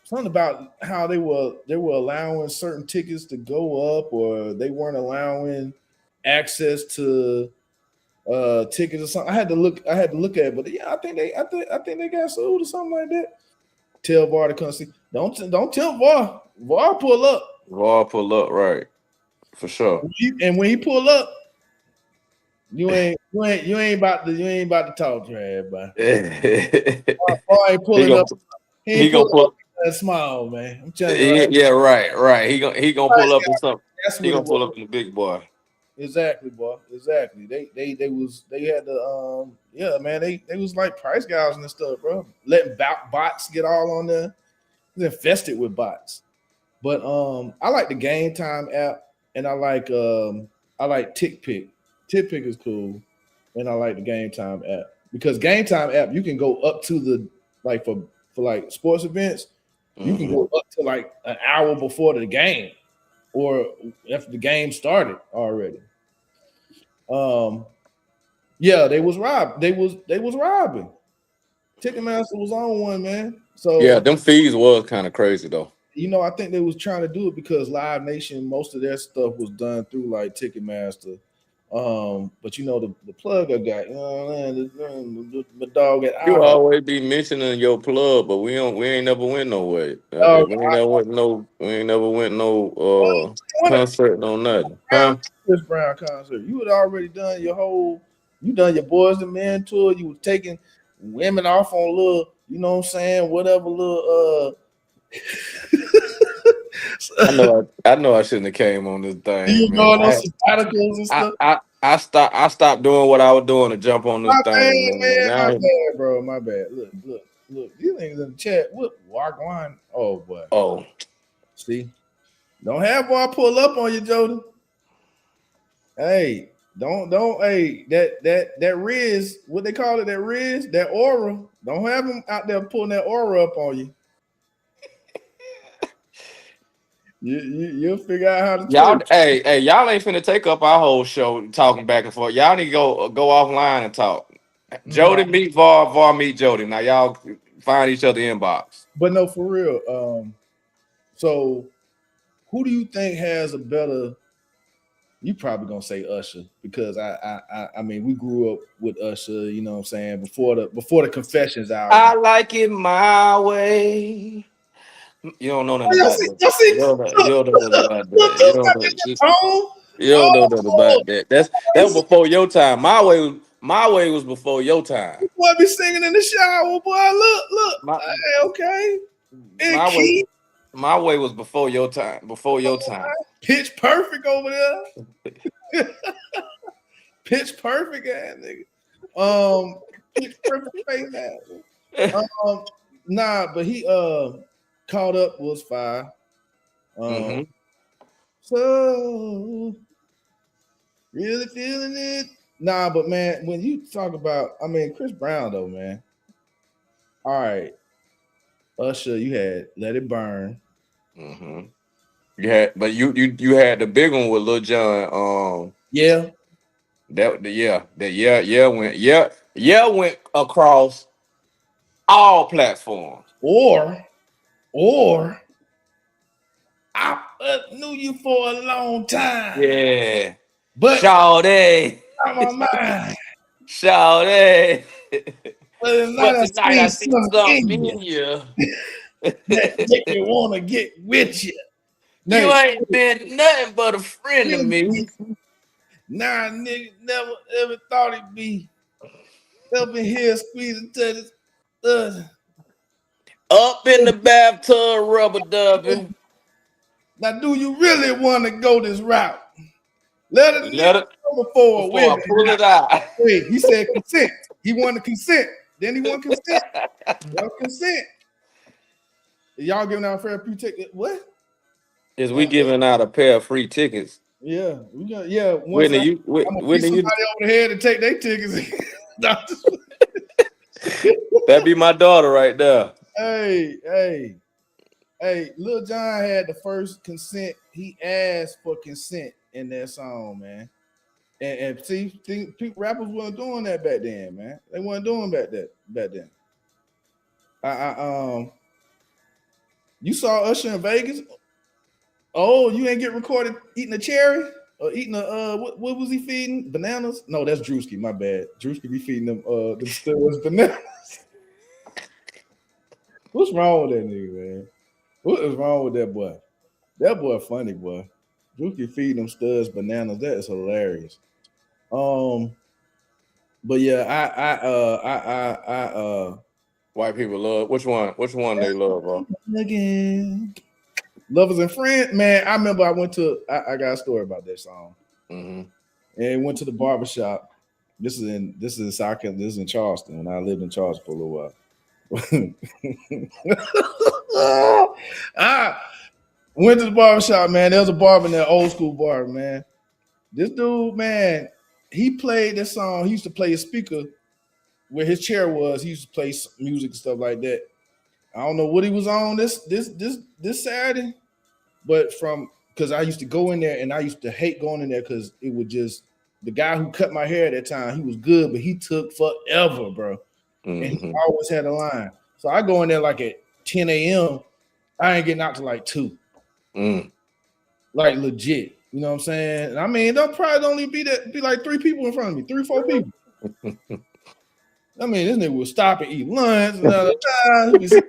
Speaker 1: something about how they were allowing certain tickets to go up, or they weren't allowing access to tickets or something. I had to look at it, but yeah, I think they got sued or something like that. Tell VAR to come see. Don't tell VAR. VAR pull up.
Speaker 2: VAR pull up, right? For sure.
Speaker 1: And when he pull up, you ain't about to talk to everybody. VAR ain't pulling up. He ain't pulling up that smile, man. I'm telling you. Right?
Speaker 2: Yeah, right. He gonna pull up in something.
Speaker 1: That's
Speaker 2: He
Speaker 1: what
Speaker 2: gonna
Speaker 1: it
Speaker 2: pull
Speaker 1: was.
Speaker 2: up in the big boy.
Speaker 1: Exactly, boy. Exactly. They had the yeah, man. They was like price gouging and stuff, bro. Letting bots get all on there. It's infested with bots. But I like the Game Time app, and I like TickPick. TickPick is cool, and I like the Game Time app because Game Time app you can go up to the like for like sports events, you can go up to like an hour before the game, or after the game started already. Yeah, they was robbed. They was robbing. Ticketmaster was on one, man. So
Speaker 2: Yeah, them fees was kind of crazy though.
Speaker 1: I think they was trying to do it because Live Nation, most of their stuff was done through like Ticketmaster. But the plug I got, the dog at
Speaker 2: You
Speaker 1: IHOP.
Speaker 2: always be mentioning your plug, but we ain't never went nowhere.
Speaker 1: Dog,
Speaker 2: We ain't never went no
Speaker 1: I
Speaker 2: concert, no nothing. Huh?
Speaker 1: Chris Brown concert. You had already done you done your Boys and Men tour. You was taking women off on little, you know what I'm saying, whatever little
Speaker 2: I know I shouldn't have came on this
Speaker 1: you
Speaker 2: thing, man.
Speaker 1: going on sabbaticals and stuff.
Speaker 2: I stopped doing what I was doing to jump on this
Speaker 1: My bad,
Speaker 2: thing,
Speaker 1: man. My
Speaker 2: man.
Speaker 1: bad, bro. My bad. Look. These niggas in the chat. What walk on? Oh boy.
Speaker 2: Oh,
Speaker 1: See, don't have boy pull up on you, Jordan. Hey, don't. Hey, that Riz, what they call it? That Riz, that aura. Don't have them out there pulling that aura up on you. You'll figure out how to
Speaker 2: y'all,
Speaker 1: twerk.
Speaker 2: y'all ain't finna take up our whole show talking back and forth. Y'all need to go offline and talk. Jody meet VAR, VAR meet Jody. Now y'all find each other inbox.
Speaker 1: But no, for real. So who do you think has a better? You probably gonna say Usher because I mean we grew up with Usher, you know what I'm saying, before the Confessions album.
Speaker 2: I like it my way. You don't know nothing about that. You don't know nothing about
Speaker 1: Look,
Speaker 2: that. You don't know nothing about that. That was before your time. My way was before your time.
Speaker 1: Boy, be singing in the shower, boy. Look.
Speaker 2: My
Speaker 1: Hey, okay. And
Speaker 2: my way
Speaker 1: Keith,
Speaker 2: my way was before your time. Before your time.
Speaker 1: Pitch Perfect over there. Pitch Perfect ass nigga. Pitch Perfect face ass. Nah, but he caught up was fire.
Speaker 2: Mm-hmm.
Speaker 1: So really feeling it. Nah, but man, when you talk about, I mean, Chris Brown though, man. All right, Usher, you had Let It Burn.
Speaker 2: Mm-hmm. You had the big one with Lil Jon.
Speaker 1: Yeah.
Speaker 2: That went across all platforms.
Speaker 1: Or I knew you for a long time.
Speaker 2: Yeah.
Speaker 1: But
Speaker 2: Sade.
Speaker 1: on my mind.
Speaker 2: Sade.
Speaker 1: But
Speaker 2: But tonight I see something
Speaker 1: in
Speaker 2: in you.
Speaker 1: that make me want to get with you.
Speaker 2: You ain't been nothing but a friend to me.
Speaker 1: Nah, nigga, never ever thought it'd be up in here squeezing to this.
Speaker 2: Up in the bathtub, rubber dubbing.
Speaker 1: Now, do you really want to go this route? Let a nigga go before
Speaker 2: I pull it out.
Speaker 1: Wait, he said consent. He wanted consent. Then he wanted consent. Well, consent. Y'all giving out fair free ticket? What?
Speaker 2: Is we giving out a pair of free tickets?
Speaker 1: Yeah, we got. Yeah,
Speaker 2: Whitney,
Speaker 1: I'm gonna beat somebody over the head and take their tickets.
Speaker 2: That'd be my daughter right there.
Speaker 1: Hey, Lil Jon had the first consent. He asked for consent in that song, man. And see, people rappers weren't doing that back then, man. They weren't doing back then. You saw Usher in Vegas. Oh, you ain't get recorded eating a cherry or eating a what was he feeding? Bananas? No, that's Drewski. My bad. Drewski be feeding them studs bananas. What's wrong with that nigga, man? What is wrong with that boy? That boy funny, boy. Drewski feeding them studs bananas. That is hilarious. But yeah, I
Speaker 2: white people love which one they love, bro?
Speaker 1: Again. Lovers and Friends, man. I remember I went to I got a story about that song.
Speaker 2: Mm-hmm.
Speaker 1: And went to the barbershop. This is in South Carolina, this is in Charleston when I lived in Charleston for a little while. I went to the barbershop, man. There was a barber in there, old school barber, man. This dude, man, he played this song. He used to play a speaker where his chair was. He used to play music and stuff like that. I don't know what he was on this Saturday, but because I used to go in there and I used to hate going in there because it would just the guy who cut my hair at that time, he was good, but he took forever, bro. Mm-hmm. And he always had a line. So I go in there like at 10 a.m. I ain't getting out to like 2. Like legit. You know what I'm saying? I mean, there'll probably only be like 3 people in front of me, 3 or 4 people. I mean, this nigga would stop and eat lunch another time. You know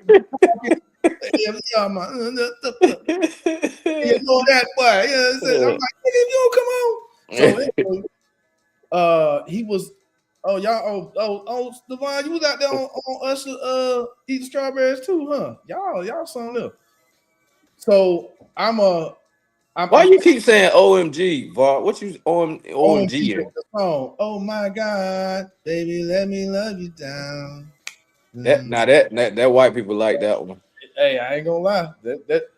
Speaker 1: that boy. You know what I'm saying? I'm like, nigga, you don't come on. So anyway, he was. Oh y'all. Oh, Devon, you was out there on Usher eating strawberries too, huh? Y'all something else. So
Speaker 2: why you keep saying OMG, Var? What you OMG in?
Speaker 1: Oh my God, baby, let me love you down.
Speaker 2: That white people like that one.
Speaker 1: Hey, I ain't gonna lie. That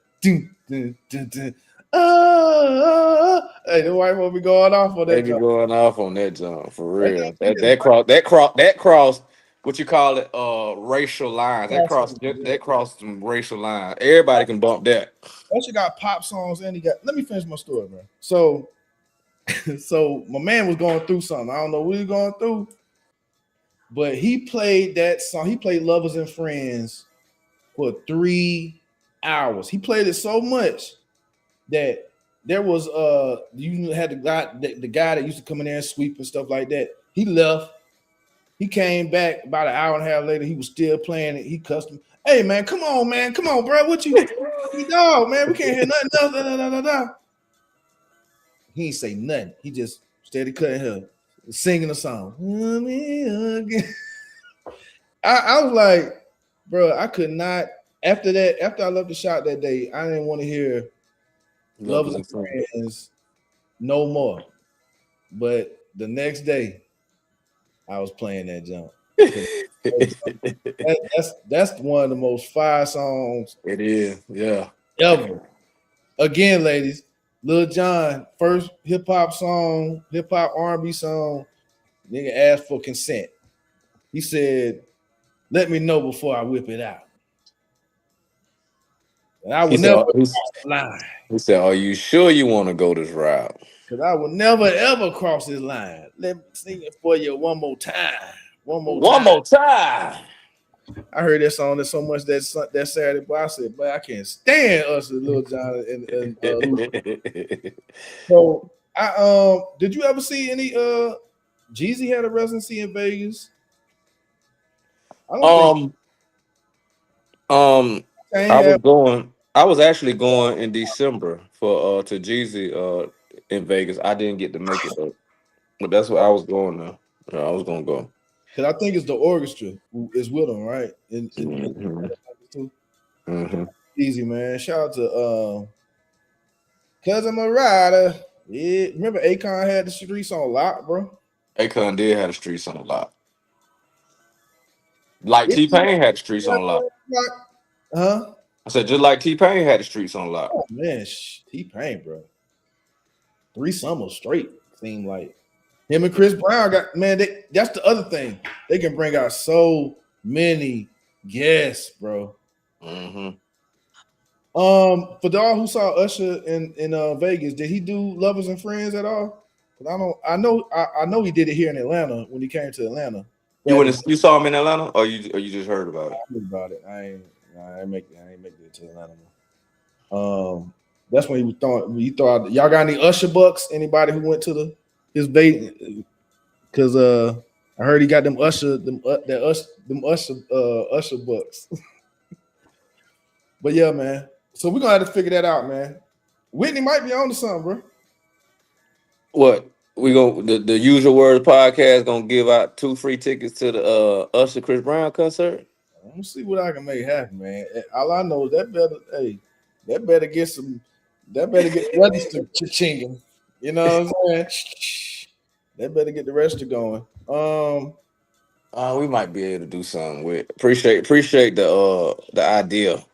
Speaker 1: hey, the white people be going off on that.
Speaker 2: They be going off on that jump for real. That cross. What you call it? Racial lines. That cross some racial lines. Everybody can bump that.
Speaker 1: Usher got pop songs and he got. Let me finish my story, man. So my man was going through something. I don't know what he was going through, but he played that song. He played "Lovers and Friends" for 3 hours. He played it so much that there was you had the guy that used to come in there and sweep and stuff like that. He left. He came back about an hour and a half later. He was still playing it. He cussed him. Hey man, come on, bro. What you dog, man? We can't hear nothing else. Da, da, da, da. He ain't say nothing. He just steady cutting her, singing a song. I was like, bro, I could not. After that, after I left the shop that day, I didn't want to hear Lovers and Friends no more. But the next day, I was playing that jump. That's one of the most fire songs.
Speaker 2: It is, yeah.
Speaker 1: Ever. Again, ladies, Lil Jon, first hip hop song, hip hop R&B song. Nigga asked for consent. He said, "Let me know before I whip it out." And I would never cross the line.
Speaker 2: He said, "Are you sure you want to go this route?"
Speaker 1: Because I will never ever cross this line. Let me sing it for you one more time. One more time. I heard that song so much that Saturday, but I said, "But I can't stand us and Lil Jon." So did you ever see any Jeezy had a residency in Vegas?
Speaker 2: I was actually going in December for to Jeezy in Vegas. I didn't get to make it though, but that's what I was going now. I was gonna go.
Speaker 1: Cause I think it's the orchestra who is with him, right? Easy, man. Shout out to Cause I'm a rider. Yeah. Remember Akon had the streets on lock, bro?
Speaker 2: Akon did have the streets on lock. Like T-Pain had the streets on lock.
Speaker 1: Huh?
Speaker 2: I said just like T-Pain had the streets on lock.
Speaker 1: Oh man, T-Pain, bro. 3 summers straight seemed like. Him and Chris Brown got, man, that's the other thing. They can bring out so many guests, bro. For y'all who saw Usher in Vegas, did he do Lovers and Friends at all? I know he did it here in Atlanta when he came to Atlanta.
Speaker 2: You saw him in Atlanta, or you just heard about it?
Speaker 1: I heard about it. I ain't make it to Atlanta. That's when he was throwing. He thought, y'all got any Usher bucks? Anybody who went to his bait? Because I heard he got them Usher bucks. But yeah, man. So we're gonna have to figure that out, man. Whitney might be on to something, bro.
Speaker 2: What? We the Usual Words podcast gonna give out 2 free tickets to the Usher Chris Brown concert.
Speaker 1: I'm gonna see what I can make happen, man. All I know is that better get registered chinging. You know what I'm saying? That better get the register going.
Speaker 2: We might be able to do something with. Appreciate the idea.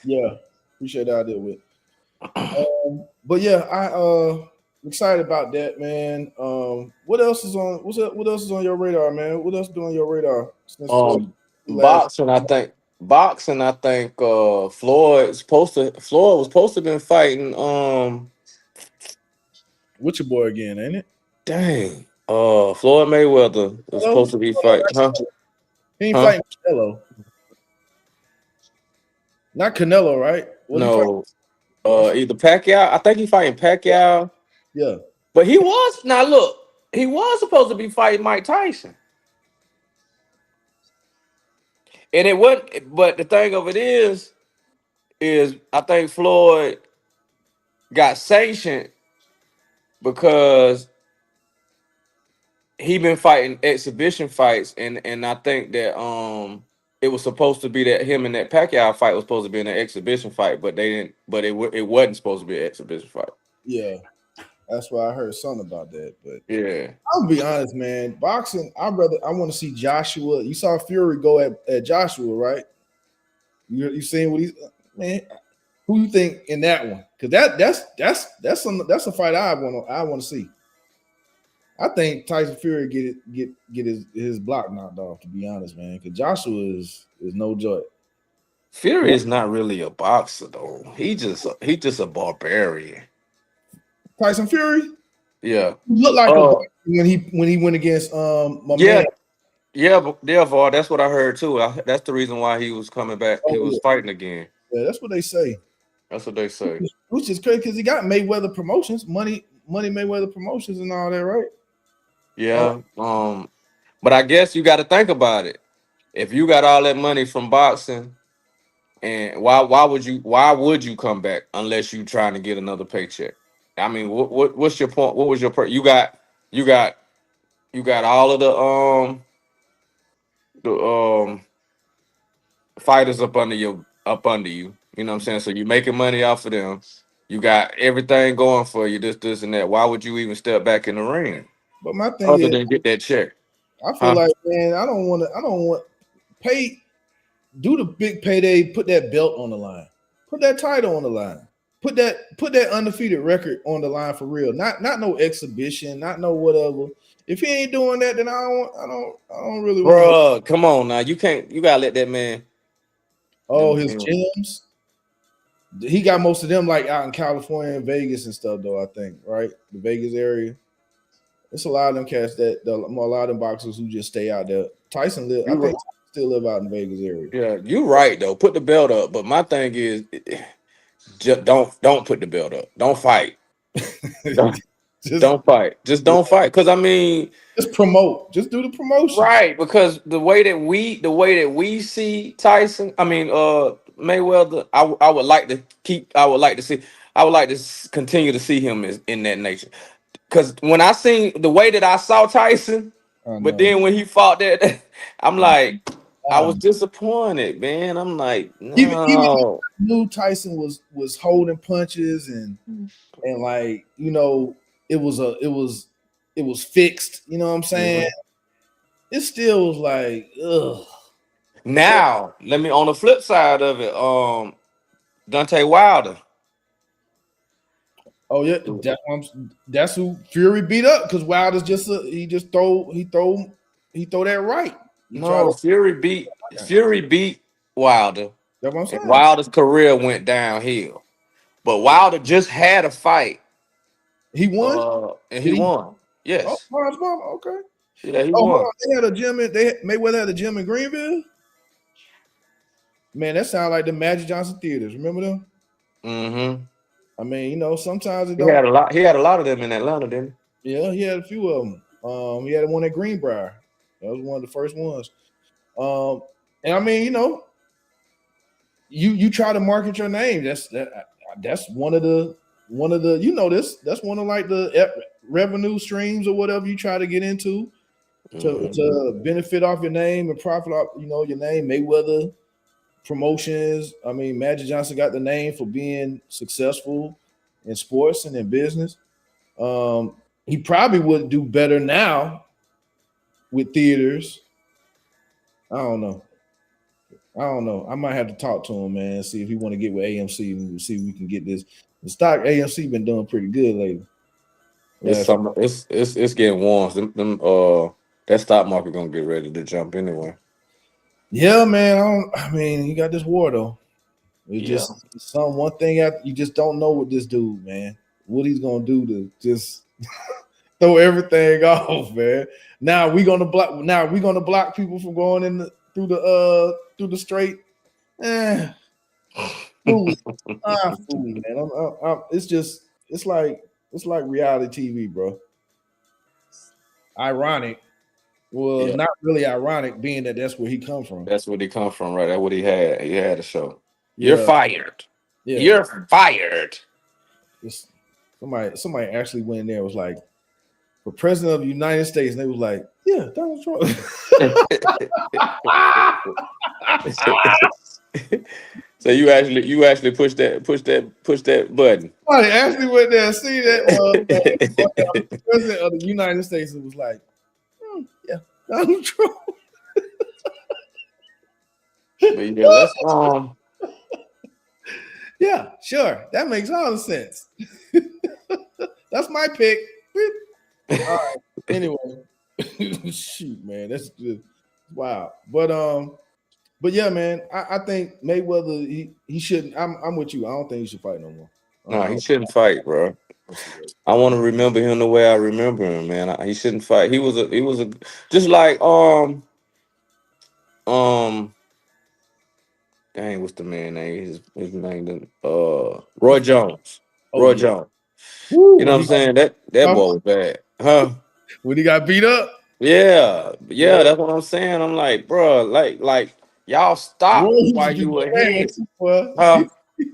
Speaker 1: Yeah, appreciate the idea with. But yeah, I'm excited about that, man. What else is on your radar, man? What else is on your radar?
Speaker 2: Boxing, I think Floyd was supposed to have been fighting
Speaker 1: what's your boy again, ain't it?
Speaker 2: Dang. Floyd Mayweather was supposed to be fighting, huh?
Speaker 1: He ain't fighting Canelo. Not Canelo, right?
Speaker 2: No. Either Pacquiao. I think he's fighting Pacquiao.
Speaker 1: Yeah.
Speaker 2: But he was supposed to be fighting Mike Tyson. And it wasn't, but the thing of it is I think Floyd got sanctioned because he been fighting exhibition fights, and I think that it was supposed to be that him and that Pacquiao fight was supposed to be in an exhibition fight, but they didn't. But it wasn't supposed to be an exhibition fight.
Speaker 1: Yeah, that's why I heard something about that. But
Speaker 2: yeah,
Speaker 1: I'll be honest, man. Boxing, I want to see Joshua. You saw Fury go at Joshua, right? You seen what he's man? Who you think in that one? Because that's a fight I want to see. I think Tyson Fury get his block knocked off. To be honest, man, because Joshua is no joy.
Speaker 2: Fury is not really a boxer though. He just a barbarian.
Speaker 1: Tyson Fury.
Speaker 2: Yeah,
Speaker 1: he looked like when he went against my man.
Speaker 2: Yeah, but therefore that's what I heard too. That's the reason why he was coming back. He was fighting again.
Speaker 1: Yeah, that's what they say.
Speaker 2: That's what they say.
Speaker 1: Which is crazy because he got Mayweather Promotions, money Mayweather Promotions and all that, right?
Speaker 2: Yeah. But I guess you got to think about it. If you got all that money from boxing, and why would you come back unless you trying to get another paycheck? I mean, what's your point? What was your you got you got all of the fighters up under you. You know what I'm saying? So you making money off of them. You got everything going for you, this and that. Why would you even step back in the ring
Speaker 1: But my thing
Speaker 2: other
Speaker 1: is,
Speaker 2: than get that check?
Speaker 1: I feel
Speaker 2: Huh?
Speaker 1: like, man, I don't want to. I don't want pay. Do the big payday. Put that belt on the line. Put that title on the line. Put that undefeated record on the line for real. Not no exhibition. Not no whatever. If he ain't doing that, then I don't really want to.
Speaker 2: Bruh, come on now. You gotta let that man.
Speaker 1: Oh, his gyms. He got most of them like out in California and Vegas and stuff, though. I think right, the Vegas area. It's a lot of them cats a lot of them boxers who just stay out there. Tyson live. I think
Speaker 2: You,
Speaker 1: Tyson still live out in Vegas area.
Speaker 2: yeah, you right though. Put the belt up, but my thing is, just don't put the belt up. Don't fight. Don't,
Speaker 1: just
Speaker 2: don't fight. Just don't fight. Cause I mean,
Speaker 1: just promote. Just do the promotion.
Speaker 2: right? Because the way that we see Tyson, I mean, Mayweather, I would like to continue to see him as in that nature. Because when I seen the way that I saw Tyson,
Speaker 1: I
Speaker 2: but
Speaker 1: know.
Speaker 2: then when he fought that, I'm
Speaker 1: I,
Speaker 2: like, I
Speaker 1: I
Speaker 2: was disappointed, man. I'm like,
Speaker 1: even
Speaker 2: no.
Speaker 1: knew Tyson was holding punches and like it was fixed. You know what I'm saying?
Speaker 2: Mhm.
Speaker 1: It still was like ugh. So
Speaker 2: Now, let me on the flip side of it, Dante Wilder.
Speaker 1: oh yeah, that's who Fury beat up because Wilder's just he throw that right. He tried
Speaker 2: No,
Speaker 1: to.
Speaker 2: Fury beat Wilder,
Speaker 1: That's what I'm
Speaker 2: and
Speaker 1: saying.
Speaker 2: Wilder's career went downhill. But Wilder just had a fight,
Speaker 1: He won.
Speaker 2: and he
Speaker 1: Did he?
Speaker 2: won.
Speaker 1: Oh,
Speaker 2: Yes,
Speaker 1: okay.
Speaker 2: yeah, he
Speaker 1: Oh, hold
Speaker 2: won.
Speaker 1: on. They had a gym Mayweather had a gym in Greenville. Man, that sounds like the Magic Johnson theaters. Remember them?
Speaker 2: Hmm.
Speaker 1: I mean, sometimes it
Speaker 2: He
Speaker 1: don't.
Speaker 2: had a lot. He had a lot of them in Atlanta, didn't
Speaker 1: Yeah, he had a few of them. He had one at Greenbrier. That was one of the first ones. Um, and I mean, you try to market your name. That's one of the that's one of like the revenue streams or whatever you try to get into
Speaker 2: he?
Speaker 1: to benefit off your name and profit off your name. Mayweather Promotions. I mean, Magic Johnson got the name for being successful in sports and in business. He probably would do better now with theaters. I don't know. I don't know. I might have to talk to him, man, see if he want to get with AMC and see if we can get this. The stock AMC been doing pretty good lately.
Speaker 2: It's
Speaker 1: Last,
Speaker 2: some. It's getting warm. That stock market gonna get ready to jump anyway.
Speaker 1: yeah, man. I mean, he got this war though. It
Speaker 2: Yeah.
Speaker 1: just some one thing after you just don't know with this dude, man. What he's gonna do to just throw everything off, man. Now we gonna block. Now we gonna block people from going through the straight. Eh, Fooey, fooey, man. It's like reality TV, bro. Ironic. Well,
Speaker 2: Yeah.
Speaker 1: not really ironic, being that that's where he come from.
Speaker 2: That's where he come from, right? That's what he had. He had a show. You're
Speaker 1: Yeah,
Speaker 2: fired.
Speaker 1: yeah.
Speaker 2: You're fired.
Speaker 1: It's, somebody actually went in there and was like, for president of the United States, and they was like, yeah, Donald Trump.
Speaker 2: So you actually push that button.
Speaker 1: Somebody actually went there and see that president of the United States and was like, yeah, Donald Trump.
Speaker 2: But yeah, let's
Speaker 1: Yeah, sure. That makes all the sense. That's my pick. All right. Anyway, shoot, man, that's good. Wow. But yeah, man, I think Mayweather he shouldn't. I'm with you. I don't think he should fight no more.
Speaker 2: no,
Speaker 1: I
Speaker 2: he
Speaker 1: don't
Speaker 2: shouldn't fight, bro. I want to remember him the way I remember him, man. He shouldn't fight. He was a just like um dang, what's the man name? His name Roy Jones.
Speaker 1: Oh
Speaker 2: Roy
Speaker 1: yeah.
Speaker 2: Jones.
Speaker 1: Woo,
Speaker 2: You know what I'm saying? That boy was bad. Huh?
Speaker 1: when he got beat up.
Speaker 2: Yeah,
Speaker 1: Yeah.
Speaker 2: that's what I'm saying. I'm like, bro, like y'all
Speaker 1: Roy
Speaker 2: stop
Speaker 1: used to
Speaker 2: while
Speaker 1: be
Speaker 2: you were
Speaker 1: the man
Speaker 2: ahead.
Speaker 1: too, boy.
Speaker 2: Huh?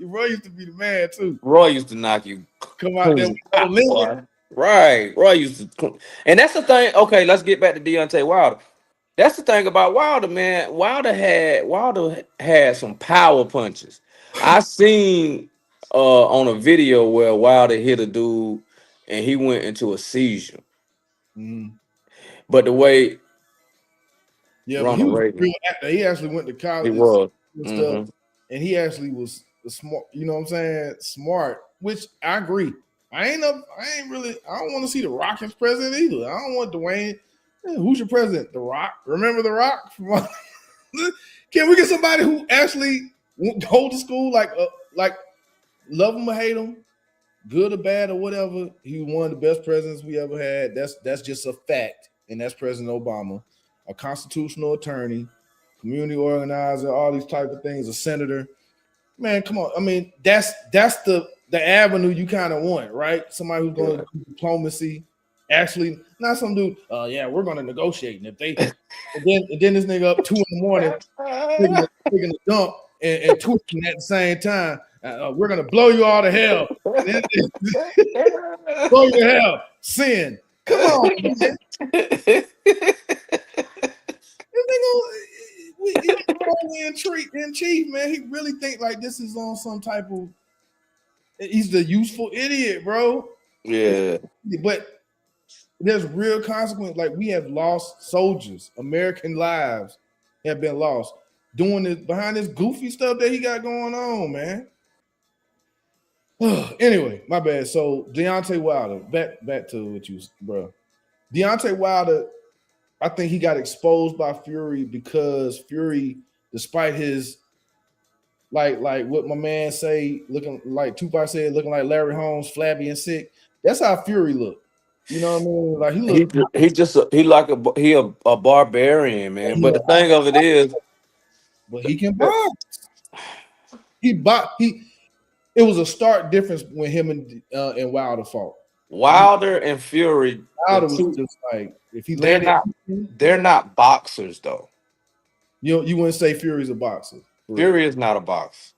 Speaker 1: Roy used to be the man too.
Speaker 2: Roy used to knock you
Speaker 1: Come out there with
Speaker 2: clean
Speaker 1: no
Speaker 2: out,
Speaker 1: limit.
Speaker 2: boy. Right. Roy used to, and that's the thing. Okay, let's get back to Deontay Wilder. That's the thing about Wilder, man. Wilder had some power punches. I seen on a video where Wilder hit a dude and he went into a seizure.
Speaker 1: Mm.
Speaker 2: But the way
Speaker 1: Yeah, but he
Speaker 2: Ronald
Speaker 1: was a
Speaker 2: Reagan,
Speaker 1: real actor. He actually went to
Speaker 2: he
Speaker 1: college
Speaker 2: was.
Speaker 1: and stuff,
Speaker 2: Hmm.
Speaker 1: and he actually was a smart. You know what I'm saying? Smart, which I agree. I ain't really. I don't want to see the Rock as president either. I don't want Dwayne. Who's your president? The Rock. Remember the Rock? Can we get somebody who actually hold the school like love him or hate him, good or bad or whatever? He was one of the best presidents we ever had. That's just a fact, and that's President Obama, a constitutional attorney, community organizer, all these type of things, a senator. Man, come on. I mean, that's the avenue you kind of want, right? Somebody who's going
Speaker 2: Yeah.
Speaker 1: to do diplomacy. Actually, not some dude. Yeah, we're going to negotiate, and if they, and then this nigga up 2 a.m. taking a dump and twitching at the same time. We're gonna blow you all to hell. And then blow you to hell. Sin. Come on, man. This nigga, in chief, man. He really think like this is on some type of. He's the useful idiot, bro.
Speaker 2: Yeah.
Speaker 1: But there's real consequence. Like we have lost soldiers, American lives have been lost doing this behind this goofy stuff that he got going on, man. Anyway, my bad. So Deontay Wilder, back to what you, bro. Deontay Wilder, I think he got exposed by Fury because Fury, despite his like what my man say, looking like Tupac said, looking like Larry Holmes, flabby and sick. That's how Fury looked. You know what I mean? Like he looked.
Speaker 2: He like a barbarian, man. But the thing of it is,
Speaker 1: But he can box. He. It was a stark difference when him and Wilder fought.
Speaker 2: Wilder and Fury, the
Speaker 1: Wilder was
Speaker 2: two,
Speaker 1: just like if he
Speaker 2: they're
Speaker 1: landed,
Speaker 2: not they're not boxers though.
Speaker 1: you wouldn't say Fury's a boxer, for real.
Speaker 2: Fury is not a boxer.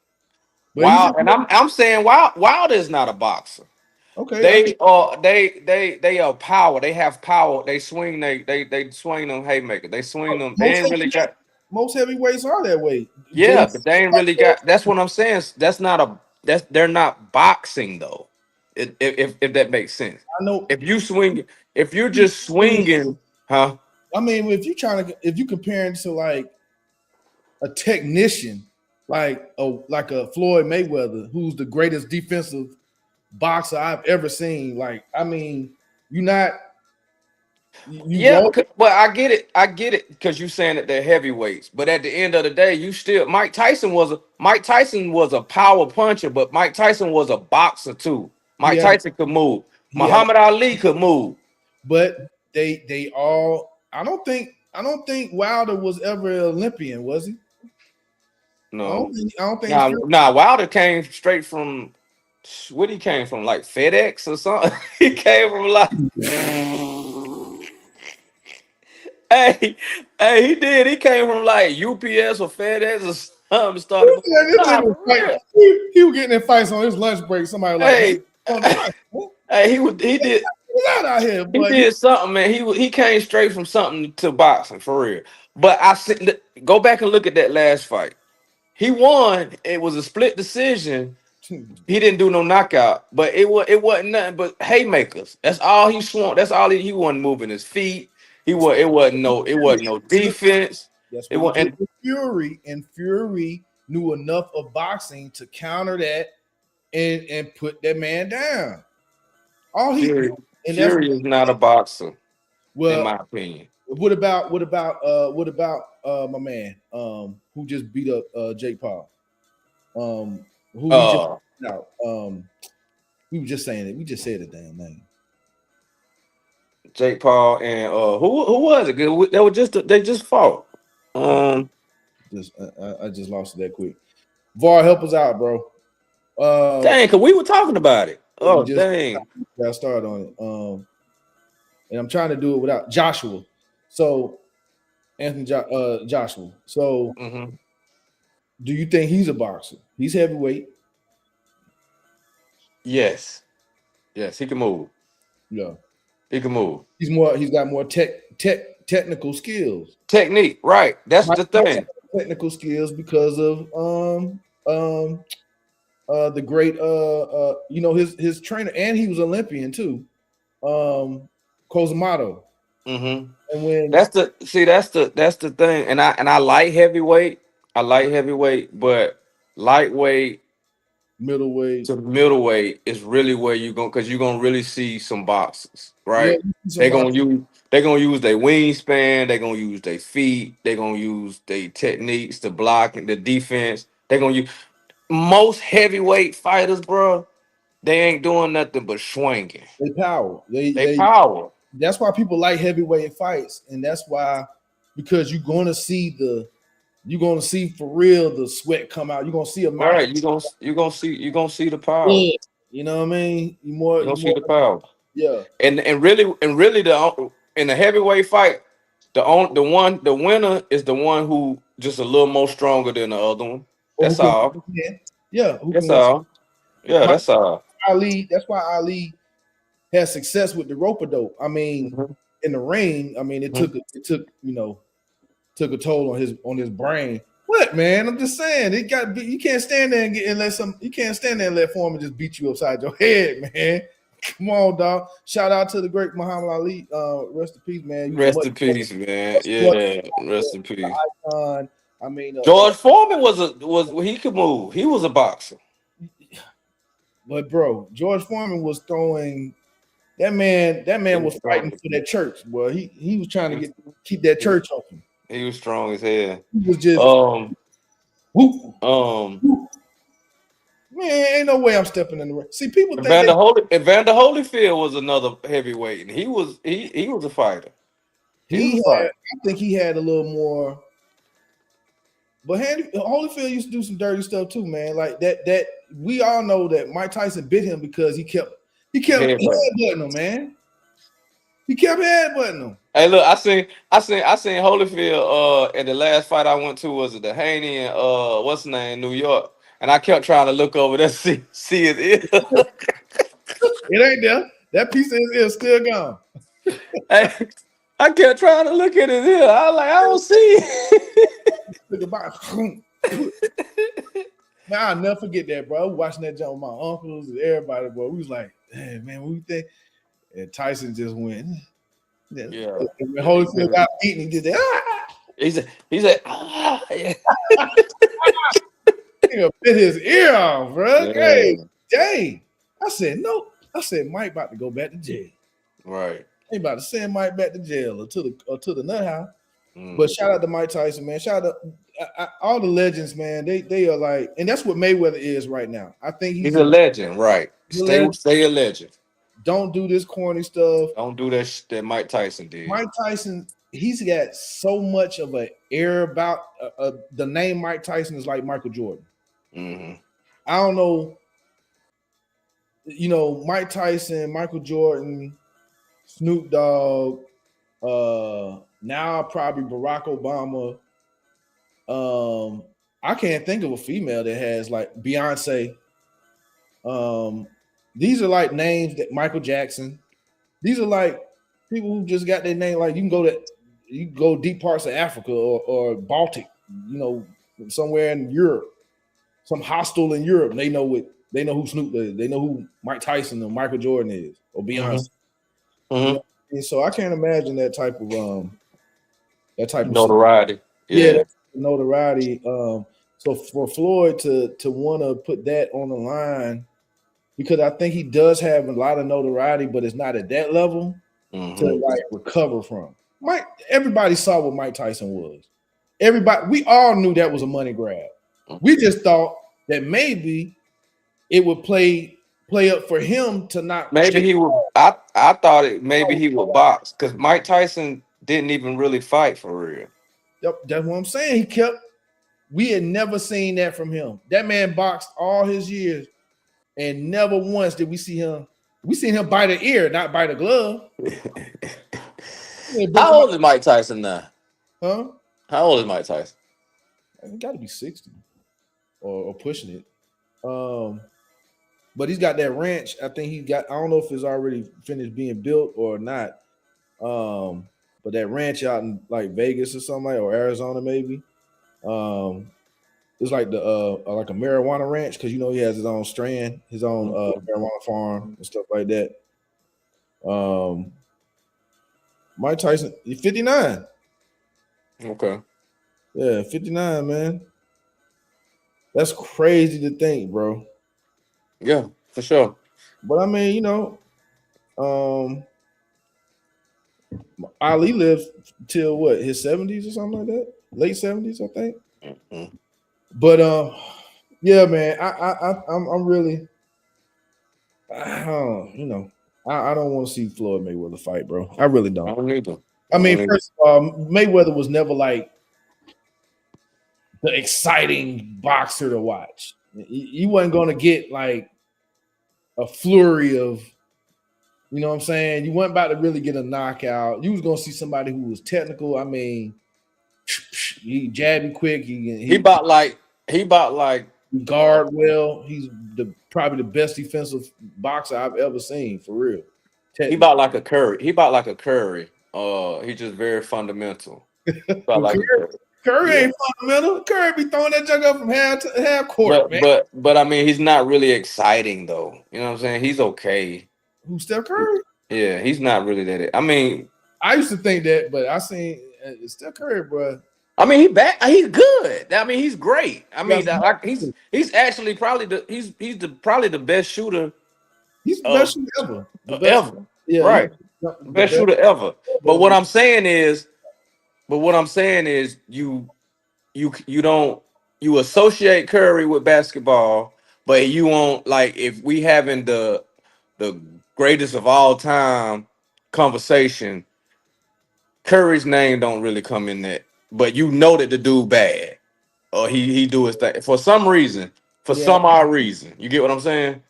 Speaker 1: But he's just
Speaker 2: I'm saying Wilder is not a boxer.
Speaker 1: okay.
Speaker 2: They are power. They have power. They swing. They swing them haymaker. They swing them. They
Speaker 1: Most
Speaker 2: ain't really got.
Speaker 1: most heavyweights are that way.
Speaker 2: Yeah, but they ain't really got. That's what I'm saying. That's not a. That's they're not boxing though. If that makes sense.
Speaker 1: I know.
Speaker 2: If you swing, if you're just swinging, huh?
Speaker 1: I mean, if you comparing to like a technician, like a Floyd Mayweather, who's the greatest defensive boxer I've ever seen. Like, I mean, you not you
Speaker 2: Yeah,
Speaker 1: go.
Speaker 2: but I get it because you're saying that they're heavyweights. But at the end of the day, you still Mike Tyson was a power puncher, but Mike Tyson was a boxer too.
Speaker 1: He
Speaker 2: Mike
Speaker 1: had
Speaker 2: Tyson could move.
Speaker 1: he had,
Speaker 2: Muhammad Ali could move.
Speaker 1: but they all. I don't think Wilder was ever an Olympian, was he?
Speaker 2: No,
Speaker 1: I don't think.
Speaker 2: nah. Wilder came straight from what he came from, like FedEx or something. He came from like. Hey, hey, he did. He came from like UPS or FedEx or something. Started.
Speaker 1: Yeah, this
Speaker 2: Nah,
Speaker 1: nigga
Speaker 2: for
Speaker 1: was fight.
Speaker 2: real.
Speaker 1: He was getting in fights on his lunch break. Somebody like, man,
Speaker 2: Hey,
Speaker 1: on the fight.
Speaker 2: hey, he did.
Speaker 1: Get out here,
Speaker 2: He
Speaker 1: boy.
Speaker 2: did something, man. He came straight from something to boxing for real. But go back and look at that last fight. He won. It was a split decision. He didn't do no knockout, but it wasn't nothing but haymakers. That's all he swung. That's all he wasn't moving his feet. It wasn't no defense.
Speaker 1: That's
Speaker 2: It
Speaker 1: what he
Speaker 2: was
Speaker 1: did
Speaker 2: and
Speaker 1: with Fury, and Fury knew enough of boxing to counter that and put that man down. All he
Speaker 2: Fury,
Speaker 1: and that's
Speaker 2: Fury is not a boxer, in
Speaker 1: well.
Speaker 2: my opinion.
Speaker 1: What about my man who just beat up Jake Paul? Who we just
Speaker 2: Uh
Speaker 1: out? We were just saying it. We just said the damn name.
Speaker 2: Jake Paul and who was it? They just fought. Um
Speaker 1: Just I just lost it that quick. VAR, help us out, bro.
Speaker 2: Dang, cause we were talking about it.
Speaker 1: We
Speaker 2: Oh
Speaker 1: just
Speaker 2: dang.
Speaker 1: got started on it. And I'm trying to do it without Joshua. So Anthony Joshua. So
Speaker 2: Mm-hmm.
Speaker 1: do you think he's a boxer? He's heavyweight.
Speaker 2: Yes. Yes, he can move.
Speaker 1: Yeah.
Speaker 2: He can move.
Speaker 1: He's got more technical skills.
Speaker 2: Technique, right? That's
Speaker 1: Mike
Speaker 2: the
Speaker 1: Tyson
Speaker 2: thing.
Speaker 1: has technical skills because of the great his trainer, and he was Olympian too. Cosmato.
Speaker 2: Mm-hmm.
Speaker 1: And when
Speaker 2: That's the thing. And I like heavyweight. I like heavyweight, but lightweight
Speaker 1: middleweight,
Speaker 2: to middleweight is really where you're going because you're gonna really see some boxes,
Speaker 1: yeah,
Speaker 2: right?
Speaker 1: you see some
Speaker 2: They're
Speaker 1: box.
Speaker 2: gonna use they're gonna use their wingspan, they're gonna use their feet, they're gonna use their techniques, the block and the defense. They're gonna use most heavyweight fighters, bro. They ain't doing nothing but swinging.
Speaker 1: They power.
Speaker 2: They
Speaker 1: They
Speaker 2: power.
Speaker 1: That's why people like heavyweight fights, and that's why because you're gonna see for real the sweat come out. You're gonna see a mouth.
Speaker 2: Right. You gonna see the power.
Speaker 1: Yeah. You know what I mean?
Speaker 2: You're gonna see the power.
Speaker 1: Yeah.
Speaker 2: And really the in the heavyweight fight, the winner is the one who just a little more stronger than the other one.
Speaker 1: Or
Speaker 2: That's
Speaker 1: who can
Speaker 2: all.
Speaker 1: win. Yeah, who can
Speaker 2: That's
Speaker 1: win.
Speaker 2: all. Yeah,
Speaker 1: My
Speaker 2: that's all.
Speaker 1: Ali, that's why Ali has success with the rope dope. I mean,
Speaker 2: Mhm.
Speaker 1: in the ring, I mean,
Speaker 2: Mhm.
Speaker 1: took a toll on his brain. What, man? I'm just saying, you can't stand there you can't stand there and let Foreman just beat you upside your head, man. Come on, dog. Shout out to the great Muhammad Ali. Rest in peace, man. You
Speaker 2: Rest in peace, man. Yeah, rest in peace.
Speaker 1: icon. I mean,
Speaker 2: George Foreman was he could move. He was a boxer.
Speaker 1: but bro, George Foreman was throwing. That man was fighting for that church. Well, he was trying to keep that church open.
Speaker 2: He was strong as hell.
Speaker 1: He was just whoop, whoop. Man, ain't no way I'm stepping in the ring. See, people think
Speaker 2: Evander Holyfield was another heavyweight, and he was a fighter.
Speaker 1: I think he had a little more. But Holyfield used to do some dirty stuff too, man. Like that we all know that Mike Tyson bit him because he kept headbutting him, man. He kept headbutting him.
Speaker 2: Hey, look, I seen Holyfield. In the last fight I went to was at the Haney and what's the name, New York, and I kept trying to look over there see his ear.
Speaker 1: It ain't there. That piece of his ear still gone.
Speaker 2: Hey, I kept trying to look at his ear. I was like, I don't see it.
Speaker 1: Man, I'll never forget that, bro. I was watching that jump with my uncles and everybody, bro. We was like, hey, man, what we think? And Tyson just went.
Speaker 2: Yeah.
Speaker 1: And when Holyfield got beaten, he did that.
Speaker 2: He said, ah. Yeah.
Speaker 1: He bit his ear off, bro.
Speaker 2: Yeah.
Speaker 1: Hey, dang. I said, no. I said, Mike about to go back to jail.
Speaker 2: Right.
Speaker 1: He about to send Mike back to jail or to the nut house. But shout out to Mike Tyson, man. Shout out all the legends, man. They are like, and that's what Mayweather is right now. I think
Speaker 2: he's a legend, right? Stay a legend.
Speaker 1: Don't do this corny stuff.
Speaker 2: Don't do that Mike Tyson did.
Speaker 1: Mike Tyson, he's got so much of an air about the name Mike Tyson is like Michael Jordan.
Speaker 2: Mm-hmm.
Speaker 1: I don't know. You know, Mike Tyson, Michael Jordan, Snoop Dogg, now probably Barack Obama. I can't think of a female that has like Beyonce. These are like names that Michael Jackson. These are like people who just got their name. Like you can go deep parts of Africa or Baltic, you know, somewhere in Europe, some hostel in Europe. They know who Snoop is. They know who Mike Tyson or Michael Jordan is or Beyonce.
Speaker 2: Mm-hmm.
Speaker 1: You know? And so I can't imagine that type of
Speaker 2: notoriety.
Speaker 1: Yeah, notoriety. So for Floyd to want to put that on the line, because I think he does have a lot of notoriety, but it's not at that level to like recover from. Everybody saw what Mike Tyson was. We all knew that was a money grab. We just thought that maybe it would play up for him to not.
Speaker 2: Maybe he would. I thought maybe he would box because Mike Tyson didn't even really fight for real.
Speaker 1: Yep, that's what I'm saying. We had never seen that from him. That man boxed all his years, and never once did we see him. We seen him bite an ear, not bite a glove.
Speaker 2: How old is Mike Tyson now?
Speaker 1: Huh?
Speaker 2: How old is Mike Tyson?
Speaker 1: He got to be 60 or pushing it. But he's got that ranch. I think he got. I don't know if it's already finished being built or not. But that ranch out in like Vegas or something or Arizona maybe. It's like like a marijuana ranch because he has his own strand, his own marijuana farm and stuff like that. Mike Tyson, he's 59.
Speaker 2: Okay.
Speaker 1: Yeah, 59, man. That's crazy to think, bro.
Speaker 2: Yeah, for sure.
Speaker 1: But I mean, Ali lived till what, his 70s or something like that? Late 70s, I think. Mm-hmm. But yeah, man, I'm really I don't want to see Floyd Mayweather fight, bro. I really don't.
Speaker 2: I don't either.
Speaker 1: I mean, first of all, Mayweather was never like the exciting boxer to watch. You wasn't going to get like a flurry of, you know what I'm saying? You weren't about to really get a knockout. You was going to see somebody who was technical. I mean, he jabbed you quick. He
Speaker 2: bought like
Speaker 1: guard well. He's probably the best defensive boxer I've ever seen, for real.
Speaker 2: He bought like a Curry. He's just very fundamental.
Speaker 1: Curry ain't fundamental. Curry be throwing that junk up from half court, man.
Speaker 2: But I mean, he's not really exciting though. You know what I'm saying? He's okay.
Speaker 1: Who's Steph Curry?
Speaker 2: Yeah, he's not really that. I mean,
Speaker 1: I used to think that, but I seen Steph Curry, bro.
Speaker 2: I mean, he's good. I mean, he's great. I mean, he's actually probably the best shooter.
Speaker 1: He's the best shooter ever.
Speaker 2: Ever. Yeah, right. Best shooter ever. But what I'm saying is you associate Curry with basketball, but you won't, like, if we having the greatest of all time conversation, Curry's name don't really come in that. But you know that the dude bad, or he do his thing for some reason, some odd reason. You get what I'm saying?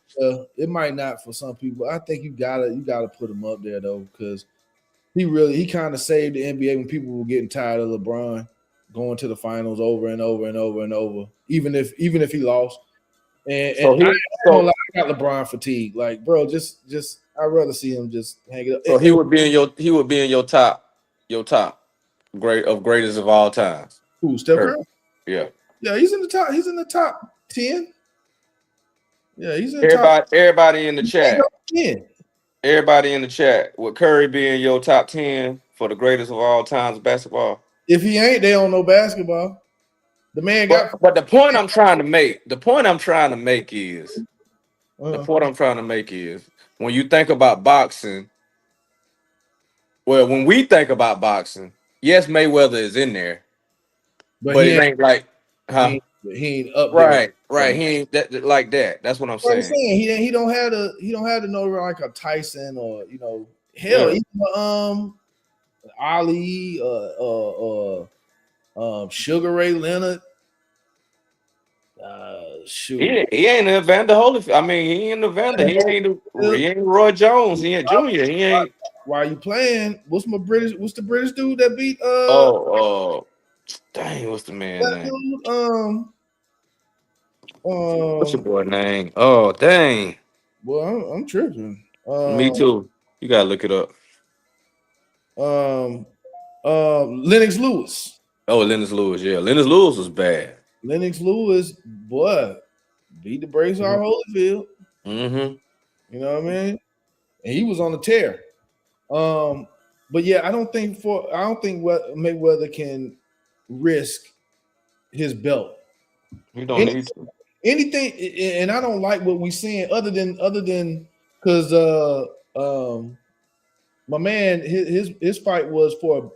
Speaker 1: It might not for some people. I think you gotta put him up there though, because he kind of saved the NBA when people were getting tired of LeBron going to the finals over and over and over and over, even if he lost. And I got LeBron fatigue. Like, bro, just I'd rather see him just hang it up.
Speaker 2: So he would be in your top greatest of all time.
Speaker 1: Who, Steph Curry?
Speaker 2: Yeah.
Speaker 1: Yeah, he's in the top. He's in the top 10. Yeah, he's in
Speaker 2: the top. Everybody in the chat. 10. Everybody in the chat. Would Curry be in your top 10 for the greatest of all times basketball?
Speaker 1: If he ain't, they don't know basketball. The man got.
Speaker 2: But the point I'm trying to make is when you think about boxing. Well, when we think about boxing, yes, Mayweather is in there, but it ain't like,
Speaker 1: he ain't up there.
Speaker 2: Right. He ain't that like that. That's what I'm saying.
Speaker 1: He don't have to know like a Tyson or hell, even Ali, Sugar Ray Leonard. Shoot.
Speaker 2: He ain't Evander Holyfield. I mean, he ain't Evander. He ain't Roy Jones. He ain't Junior. He ain't.
Speaker 1: Why are you playing? What's the British dude that beat?
Speaker 2: Dang, what's the man's name?
Speaker 1: Dude,
Speaker 2: what's your boy name? Oh, dang.
Speaker 1: Well, I'm tripping.
Speaker 2: Me too. You gotta look it up.
Speaker 1: Lennox Lewis.
Speaker 2: Oh, Lennox Lewis. Yeah, Lennox Lewis was bad.
Speaker 1: Lennox Lewis, boy, beat the brakes off Holyfield.
Speaker 2: Mm-hmm.
Speaker 1: You know what I mean? And he was on the tear. But yeah, I don't think Mayweather can risk his belt.
Speaker 2: You don't need to.
Speaker 1: Anything, and I don't like what we're seeing other than because my man, his fight was for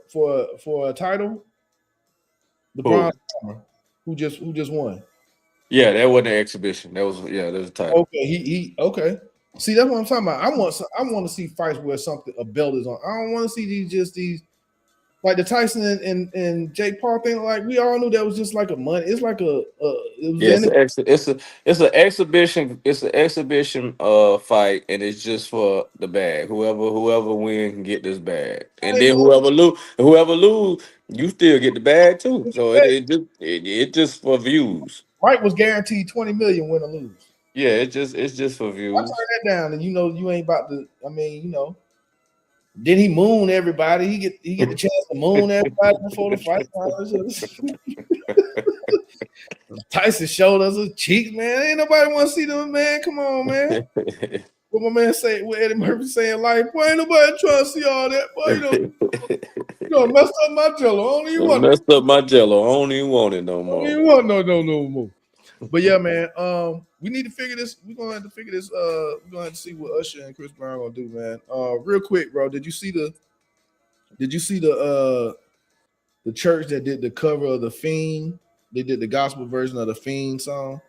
Speaker 1: a title. The Bronze Bomber, who just won.
Speaker 2: Yeah, that wasn't an exhibition. That was a title.
Speaker 1: Okay, he okay. See, that's what I'm talking about. I want to see fights where a belt is on. I don't want to see these Like the Tyson and Jake Paul thing, like we all knew that was just like a money. It's like it was
Speaker 2: Yeah,
Speaker 1: in
Speaker 2: it's an exhibition. It's an exhibition fight, and it's just for the bag. Whoever win can get this bag, and then whoever lose, you still get the bag too. So it just for views.
Speaker 1: Mike was guaranteed 20 million win or lose.
Speaker 2: Yeah, it's just for
Speaker 1: I turn
Speaker 2: views.
Speaker 1: that down, and you ain't about to. I mean, then he moon everybody. He get the chance to moon everybody before the fight. Tyson showed us his cheeks, man. Ain't nobody want to see them, man. Come on, man. What my man say? What Eddie Murphy saying? Like, boy, ain't nobody trying to see all that. Boy, messed up my jello. I don't even want.
Speaker 2: Messed up my jello. I don't even want it no
Speaker 1: I don't
Speaker 2: more.
Speaker 1: even want no more. But yeah, man. We need to figure this. We're gonna have to figure this. We're gonna have to see what Usher and Chris Brown gonna do, man. Real quick, bro. Did you see the church that did the cover of the Fiend? They did the gospel version of the Fiend song,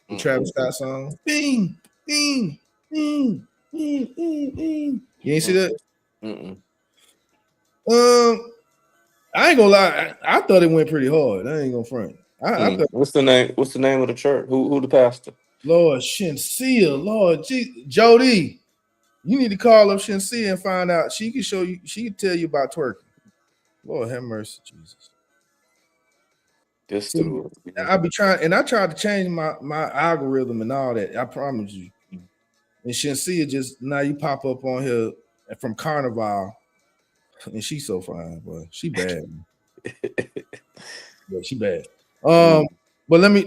Speaker 1: the Travis Scott song. Fiend, Fiend, Fiend, Fiend, Fiend, Fiend. You ain't see that? I ain't gonna lie. I thought it went pretty hard. I ain't gonna front. I thought,
Speaker 2: What's the name? What's the name of the church? Who the pastor?
Speaker 1: Lord Shensia, Lord Jody, you need to call up Shensia and find out. She can show you. She can tell you about twerking. Lord have mercy, Jesus.
Speaker 2: This
Speaker 1: See,
Speaker 2: dude.
Speaker 1: I be trying, and I tried to change my algorithm and all that. I promise you. And Shensia just now you pop up on here from Carnival, and she's so fine, boy. She bad. Yeah, she bad. But let me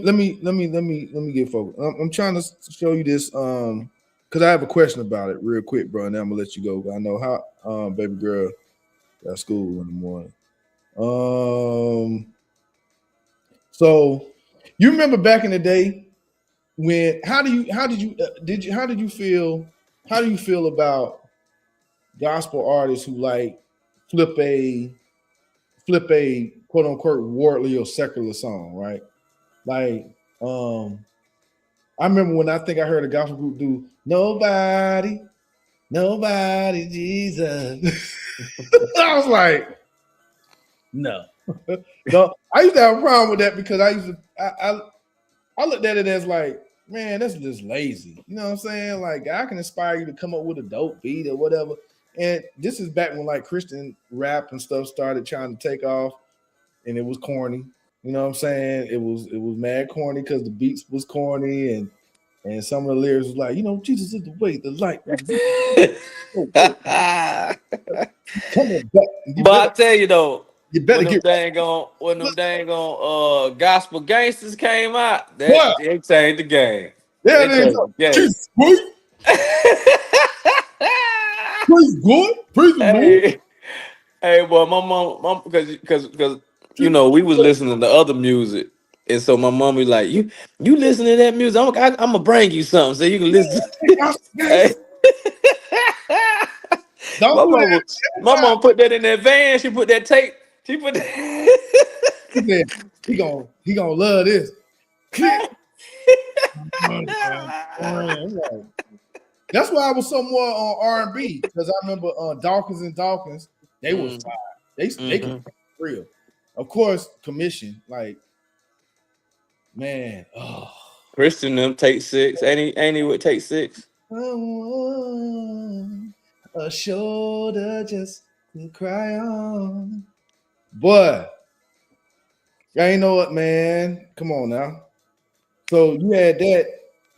Speaker 1: get focused. I'm trying to show you this because I have a question about it real quick, bro, and then I'm gonna let you go. I know how baby girl got school in the morning. So you remember back in the day when how do you feel about gospel artists who like flip a quote unquote worldly or secular song, right? Like I remember when I think I heard a gospel group do nobody Jesus. I was like, no. No, I used to have a problem with that because I looked at it as like, man, that's just lazy. You know what I'm saying? Like I can inspire you to come up with a dope beat or whatever. And this is back when like Christian rap and stuff started trying to take off, and it was corny. You know what I'm saying? It was mad corny because the beats was corny and some of the lyrics was like, Jesus is the way, the light. Coming back.
Speaker 2: But I tell you though,
Speaker 1: You better get
Speaker 2: when them dang on gospel gangsters came out,
Speaker 1: what?
Speaker 2: they changed the game.
Speaker 1: Yeah,
Speaker 2: They changed the game.
Speaker 1: Jesus, praise God, praise the Lord.
Speaker 2: Hey, boy, my mom, because we was listening to other music, and so my mom was like, "You listen to that music? I'm gonna bring you something so you can listen." Hey.
Speaker 1: Don't do that.
Speaker 2: My mom put that in that van. She put that tape. She put that.
Speaker 1: He said he gonna love this. That's why I was so more on R&B because I remember Dawkins and Dawkins. They was fire. They could real. Of course, Commission, like, man.
Speaker 2: Christian them take six. Ain't he would take six?
Speaker 1: A shoulder just to cry on. Boy, I ain't know what, man. Come on now. So you had that,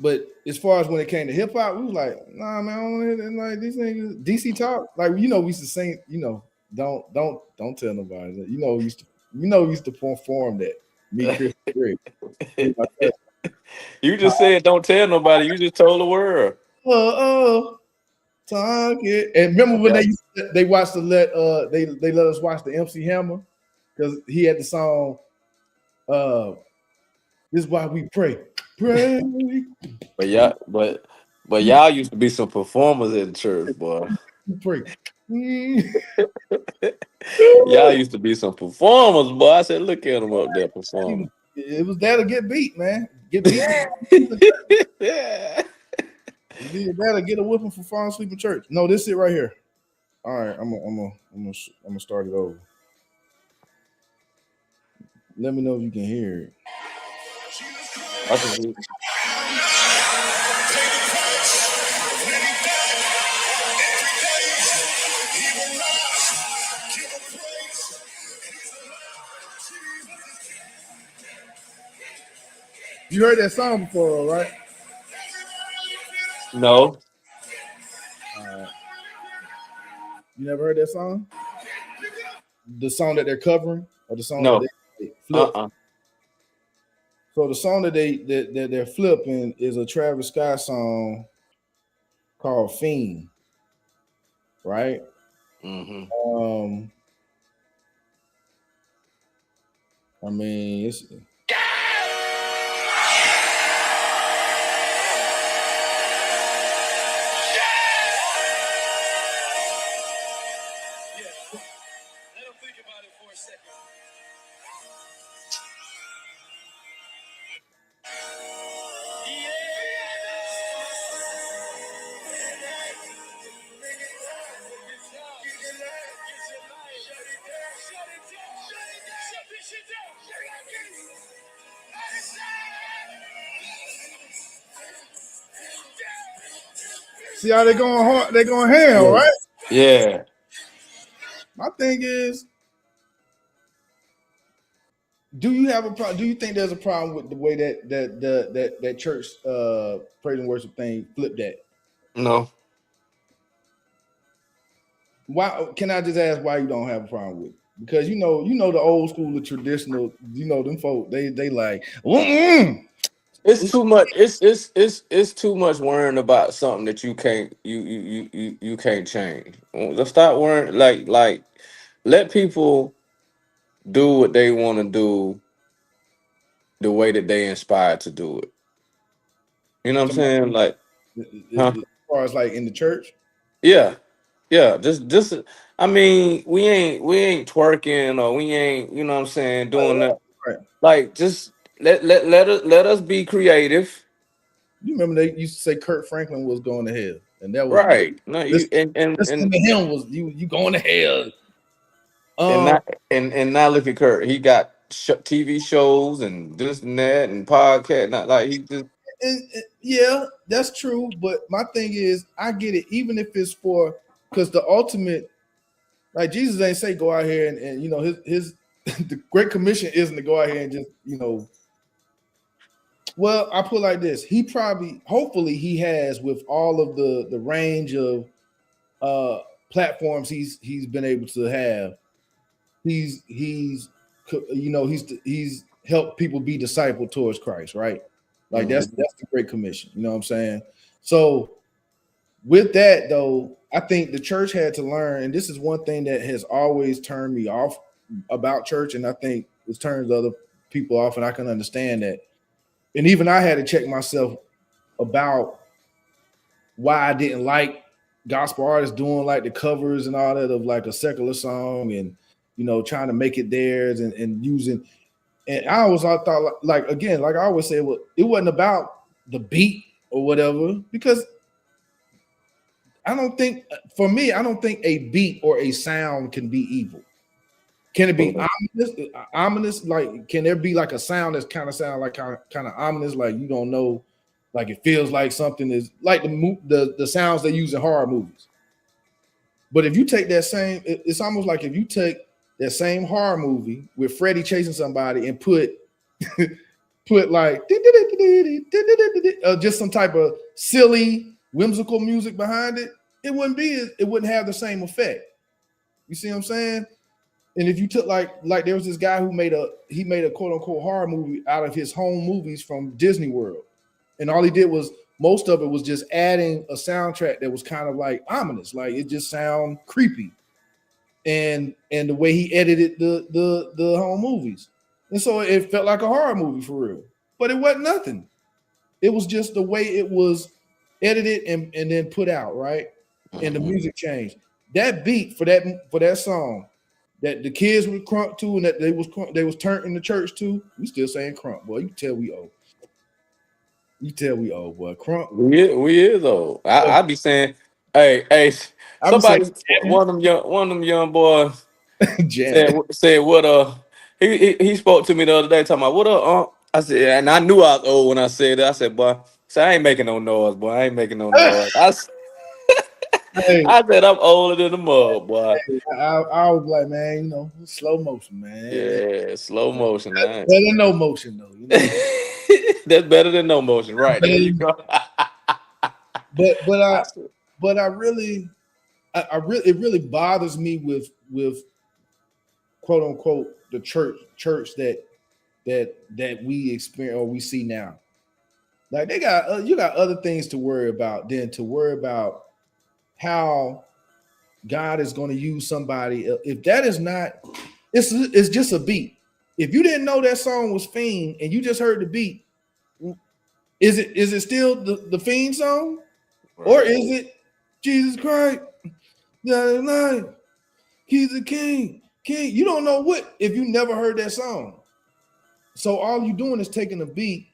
Speaker 1: but as far as when it came to hip hop, we was like, nah, man, I don't want to like these niggas. DC Talk, like we used to sing, don't tell nobody. We used to perform that. Me, Chris, Greg.
Speaker 2: You just said don't tell nobody. You just told the world.
Speaker 1: Talk it. And remember when they watched they let us watch the MC Hammer because he had the song. This is why we pray. Pray.
Speaker 2: But y'all used to be some performers in the church, boy.
Speaker 1: Pray.
Speaker 2: Y'all used to be some performers, boy. I said, look at them up there performing.
Speaker 1: It was there to get beat, man. Get beat.
Speaker 2: Yeah.
Speaker 1: You better get a whipping for falling asleep in church. No, this it right here. All right, I'm gonna start it over. Let me know if you can hear it.
Speaker 2: I can hear.
Speaker 1: You heard that song before, right?
Speaker 2: No,
Speaker 1: You never heard that song? The song that they're covering, or the song that
Speaker 2: no.
Speaker 1: they flip?
Speaker 2: Uh.
Speaker 1: So the song that they're flipping is a Travis Scott song called "Fiend," right?
Speaker 2: Mm-hmm.
Speaker 1: Um, I mean, it's see how they going hard, they going ham,
Speaker 2: Yeah.
Speaker 1: right?
Speaker 2: Yeah.
Speaker 1: My thing is, do you have a problem? Do you think there's a problem with the way that church praise and worship thing flipped that?
Speaker 2: No.
Speaker 1: Why can I just ask why you don't have a problem with it? Because you know the old school, the traditional, them folk, they like, mm-mm.
Speaker 2: It's too much. It's too much worrying about something that you can't change. Let's stop worrying. Like let people do what they want to do the way that they inspired to do it. You know what I'm
Speaker 1: So,
Speaker 2: saying? Like, huh?
Speaker 1: as far as like in the church,
Speaker 2: Yeah, yeah. Just. I mean, we ain't twerking or we ain't. You know what I'm saying? Doing that.
Speaker 1: right?
Speaker 2: Like, just let us be creative.
Speaker 1: You remember they used to say Kurt Franklin was going to hell, and that was
Speaker 2: Right. No, you
Speaker 1: listen,
Speaker 2: and
Speaker 1: listening to him was you going to hell.
Speaker 2: and
Speaker 1: Um,
Speaker 2: not and now look at Kurt. He got TV shows and this and that and podcast. Not like he just
Speaker 1: yeah, that's true. But my thing is, I get it, even if it's for because the ultimate, like Jesus ain't say go out here and his the Great Commission isn't to go out here and just Well, I put it like this: he probably, hopefully, he has with all of the range of uh platforms he's been able to have. He's helped people be discipled towards Christ, right? Like
Speaker 2: Mhm.
Speaker 1: that's the Great Commission. You know what I'm saying? So with that though, I think the church had to learn, and this is one thing that has always turned me off about church, and I think it turns other people off, and I can understand that. And even I had to check myself about why I didn't like gospel artists doing like the covers and all that of like a secular song and trying to make it theirs and using and I thought like again, like I always say, well, it wasn't about the beat or whatever, because I don't think for me, I don't think a beat or a sound can be evil. Can it be ominous? Ominous? Like, can there be like a sound that's kind of sound like kind of ominous? Like you don't know, like it feels like something is like the sounds they use in horror movies. But if you take that same, it's almost like if you take that same horror movie with Freddy chasing somebody and put like just some type of silly whimsical music behind it, it wouldn't have the same effect. You see what I'm saying? And if you took like there was this guy who made a quote unquote horror movie out of his home movies from Disney World, and all he did was most of it was just adding a soundtrack that was kind of like ominous, like it just sound creepy, and the way he edited the home movies, and so it felt like a horror movie for real, but it wasn't nothing. It was just the way it was edited and then put out, right? And the
Speaker 2: Mhm.
Speaker 1: music changed. That beat for that song that the kids would crunk to and that they was turned in the church to, we still saying crunk, boy. You tell we old. You tell we old, boy. Crunk.
Speaker 2: We is though.
Speaker 1: Boy,
Speaker 2: I be saying, hey,
Speaker 1: I be saying
Speaker 2: somebody one of them young boys
Speaker 1: jamming.
Speaker 2: said what he spoke to me the other day talking about what up, I said, and I knew I was old when I said it. I said, boy, I ain't making no noise, boy. I ain't making no noise.
Speaker 1: Hey,
Speaker 2: I said I'm older than the mud, boy.
Speaker 1: I was like, man, slow motion, man.
Speaker 2: Yeah, slow motion.
Speaker 1: Better than no motion, though.
Speaker 2: That's better than no motion. Right, there you go. I said,
Speaker 1: but I really, it really bothers me with quote unquote the church that we experience or we see now. Like they got you got other things to worry about than to worry about how God is going to use somebody. If that is not, it's just a beat. If you didn't know that song was Fiend and you just heard the beat, is it still the Fiend song? Right. Or is it Jesus Christ? He's the King. You don't know what if you never heard that song. So all you're doing is taking a beat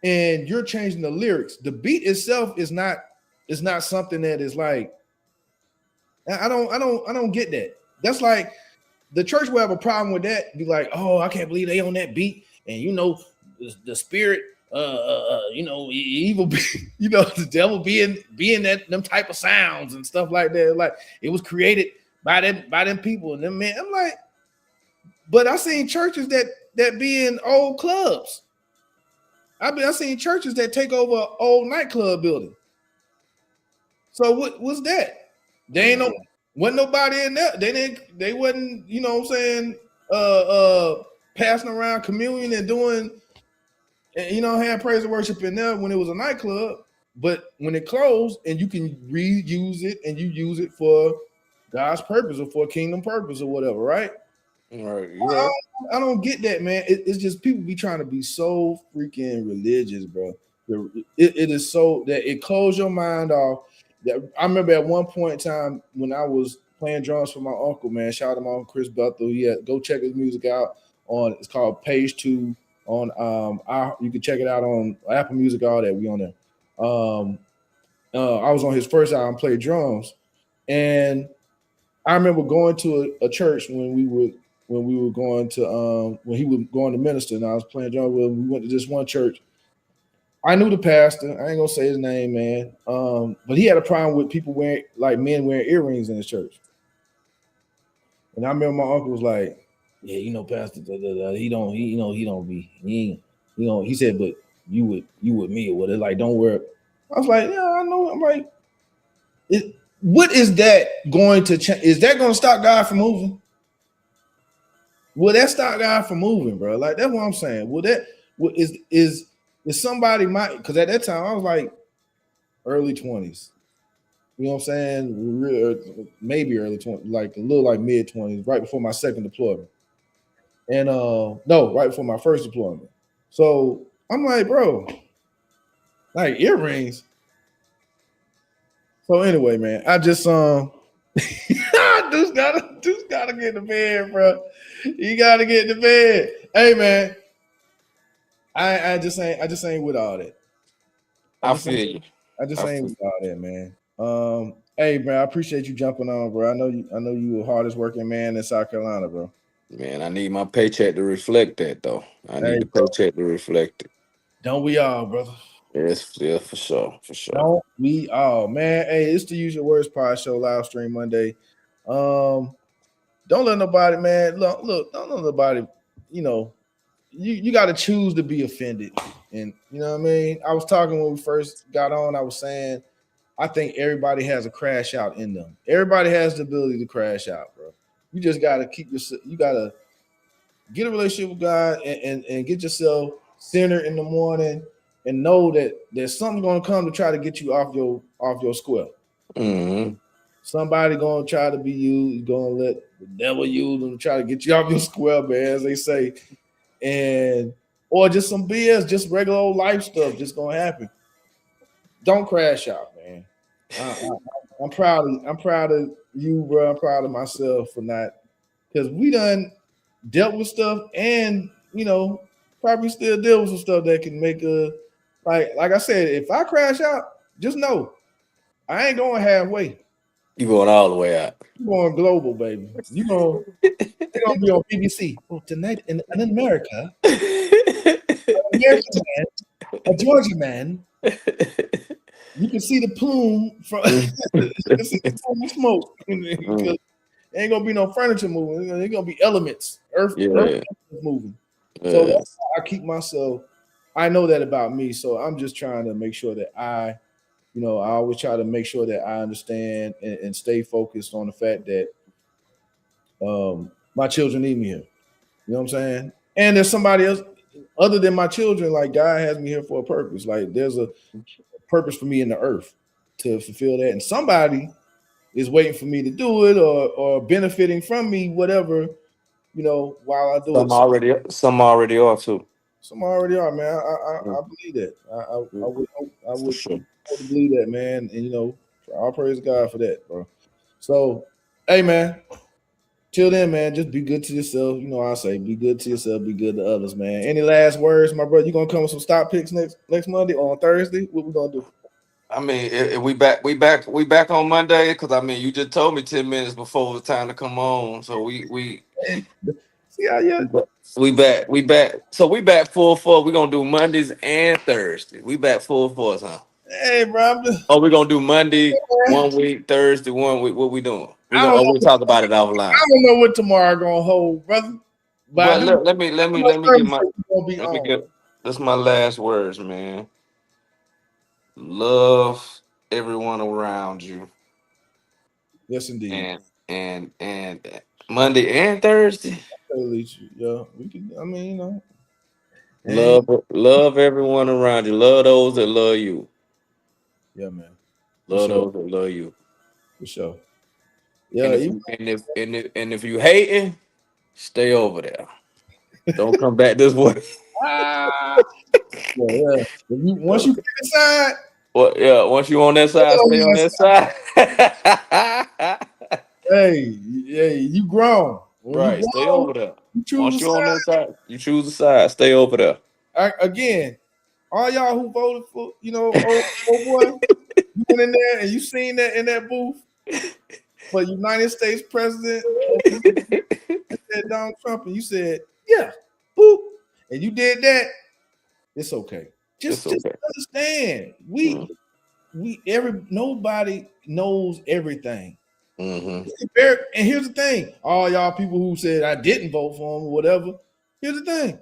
Speaker 1: and you're changing the lyrics. The beat itself is not something that is like, I don't get that. That's like the church will have a problem with that. Be like, oh, I can't believe they on that beat. And the spirit, evil, the devil being that them type of sounds and stuff like that. Like it was created by them people and them men. I'm like, but I seen churches that be in old clubs. I seen churches that take over an old nightclub building. So what's that? They ain't wasn't nobody in there. They wasn't, passing around communion and doing, had praise and worship in there when it was a nightclub. But when it closed and you can reuse it and you use it for God's purpose or for kingdom purpose or whatever, right?
Speaker 2: Right. Yeah.
Speaker 1: I don't get that, man. It's just people be trying to be so freaking religious, bro. It is so that it closed your mind off. I remember at one point in time when I was playing drums for my uncle, man. Shout out to my uncle Chris Bethel. Yeah, go check his music out on. It's called Page 2 on. You can check it out on Apple Music. All that we on there. I was on his first album, played drums, and I remember going to a church when we were going to when he was going to minister, and I was playing drums with him. We went to this one church. I knew the pastor. I ain't gonna say his name, man. But he had a problem with people wearing men wearing earrings in his church. And I remember my uncle was like, "Yeah, Pastor, he don't be he said, but you with me or whatever. Like, don't wear." I was like, "Yeah, I know." I'm like, what is that going to change? Is that going to stop God from moving? Will that stop God from moving, bro? Like that's what I'm saying. Is somebody because at that time I was like early 20s. You know what I'm saying? Maybe early 20s, like a little like mid 20s, right before my second deployment. And no, right before my first deployment. So I'm like, bro, like earrings. So anyway, man, I just Deuce gotta get in the bed, bro. You gotta get in the bed. Hey man, I just ain't with all that.
Speaker 2: I feel you.
Speaker 1: I just ain't with all that, man. Hey man, I appreciate you jumping on, bro. I know you the hardest working man in South Carolina, bro.
Speaker 2: Man, I need my paycheck to reflect that, though. I need the paycheck to reflect it.
Speaker 1: Don't we all, brother?
Speaker 2: Yes, yeah, for sure.
Speaker 1: Don't we all, man? Hey, it's the Usual Words Pod Show live stream Monday. Don't let nobody, man. Look, don't let nobody. You got to choose to be offended, and you know what I mean. I was talking when we first got on. I was saying, I think everybody has a crash out in them. Everybody has the ability to crash out, bro. You just got to you got to get a relationship with God and get yourself centered in the morning and know that there's something going to come to try to get you off your square.
Speaker 2: Mm-hmm.
Speaker 1: Somebody going to try to be you, going to let the devil use them to try to get you off your square, man, as they say. Or just some BS, just regular old life stuff just going to happen. Don't crash out, man. I'm proud of you, bro. I'm proud of myself for not, because we done dealt with stuff and probably still deal with some stuff that can make like I said, if I crash out, just know I ain't going halfway.
Speaker 2: You going all the way out.
Speaker 1: You going global, baby. You gonna be on BBC. Well, tonight in America, American man, a Georgia man. You can see the plume from. You can see the plume of smoke. Because there ain't gonna be no furniture moving. There's gonna be elements, earth moving. So that's how I keep myself. I know that about me. So I'm just trying to make sure that I always try to make sure that I understand and stay focused on the fact that my children need me here. You know what I'm saying? And there's somebody else other than my children. Like God has me here for a purpose. Like there's a purpose for me in the earth to fulfill that, and somebody is waiting for me to do it or benefiting from me, whatever, while I do it.
Speaker 2: Some already are too.
Speaker 1: Some already are, man. I believe that. I would sure believe that, man. And I'll praise God for that, bro. So, hey, man. Till then, man, just be good to yourself. I say be good to yourself, be good to others, man. Any last words, my brother? You gonna come with some stock picks next Monday or on Thursday? What we gonna do?
Speaker 2: I mean, if we back on Monday, because I mean, you just told me 10 minutes before it was time to come on. So we
Speaker 1: yeah.
Speaker 2: We back. So we back full force. We're gonna do Mondays and Thursdays. We back full force, huh?
Speaker 1: Hey, bro.
Speaker 2: We're gonna do Monday 1 week, Thursday 1 week. What we doing? We'll talk about it offline.
Speaker 1: I don't know what tomorrow gonna hold, brother.
Speaker 2: But let me get that's my last words, man. Love everyone around you.
Speaker 1: Yes, indeed.
Speaker 2: And Monday and Thursday.
Speaker 1: Yeah, we can. I mean,
Speaker 2: love everyone around you. Love those that love you.
Speaker 1: Yeah, man.
Speaker 2: Love those that love you.
Speaker 1: For sure. Yeah.
Speaker 2: And if you hating, stay over there. Don't come back this way.
Speaker 1: Yeah. Once you pick a side.
Speaker 2: Well, yeah. Once you on that side, stay on that
Speaker 1: side. Hey, you grown.
Speaker 2: Right, stay over there. Once you're on that side, you choose a side. Stay over there.
Speaker 1: Again, all y'all who voted for, oh boy, you went in there and you seen that in that booth for United States President Donald Trump, and you said, yeah, boop, and you did that. It's okay. Just understand. Nobody knows everything.
Speaker 2: Mm-hmm.
Speaker 1: And here's the thing: all y'all people who said I didn't vote for him or whatever. Here's the thing: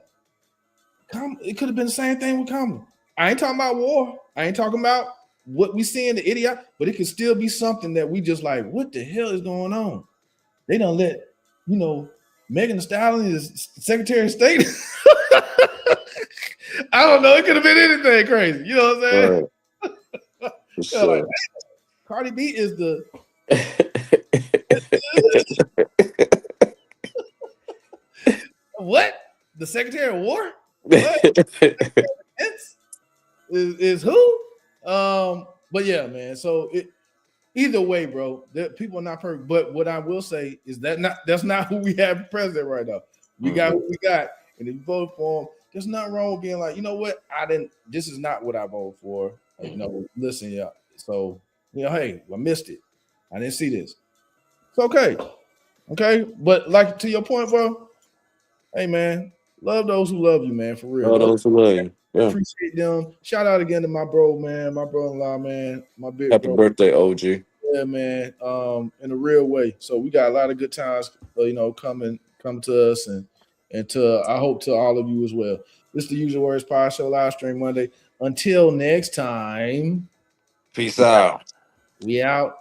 Speaker 1: it could have been the same thing with Kamala. I ain't talking about war. I ain't talking about what we see in the idiot, but it could still be something that we just like. What the hell is going on? They don't let Megan Thee Stallion is Secretary of State. I don't know. It could have been anything crazy. You know what I'm saying?
Speaker 2: Right. Sure.
Speaker 1: Like, Cardi B is the. What? The Secretary of War? What? is who? But yeah, man. So either way, bro, people are not perfect. But what I will say is that's not who we have president right now. We got who we got, and if you vote for him, there's nothing wrong with being like, you know what? This is not what I voted for. Listen, yeah. So hey, I missed it. I didn't see this. It's okay. Okay, but like to your point, bro. Hey, man, love those who love you, man. For real.
Speaker 2: Love those who love you. Yeah.
Speaker 1: Appreciate them. Shout out again to my bro, man, my brother-in-law, man, my big
Speaker 2: Happy birthday, OG.
Speaker 1: Yeah, man. In a real way. So we got a lot of good times, come to us and to I hope to all of you as well. This is the Usual Words Podshow live stream Monday. Until next time.
Speaker 2: Peace out.
Speaker 1: We out.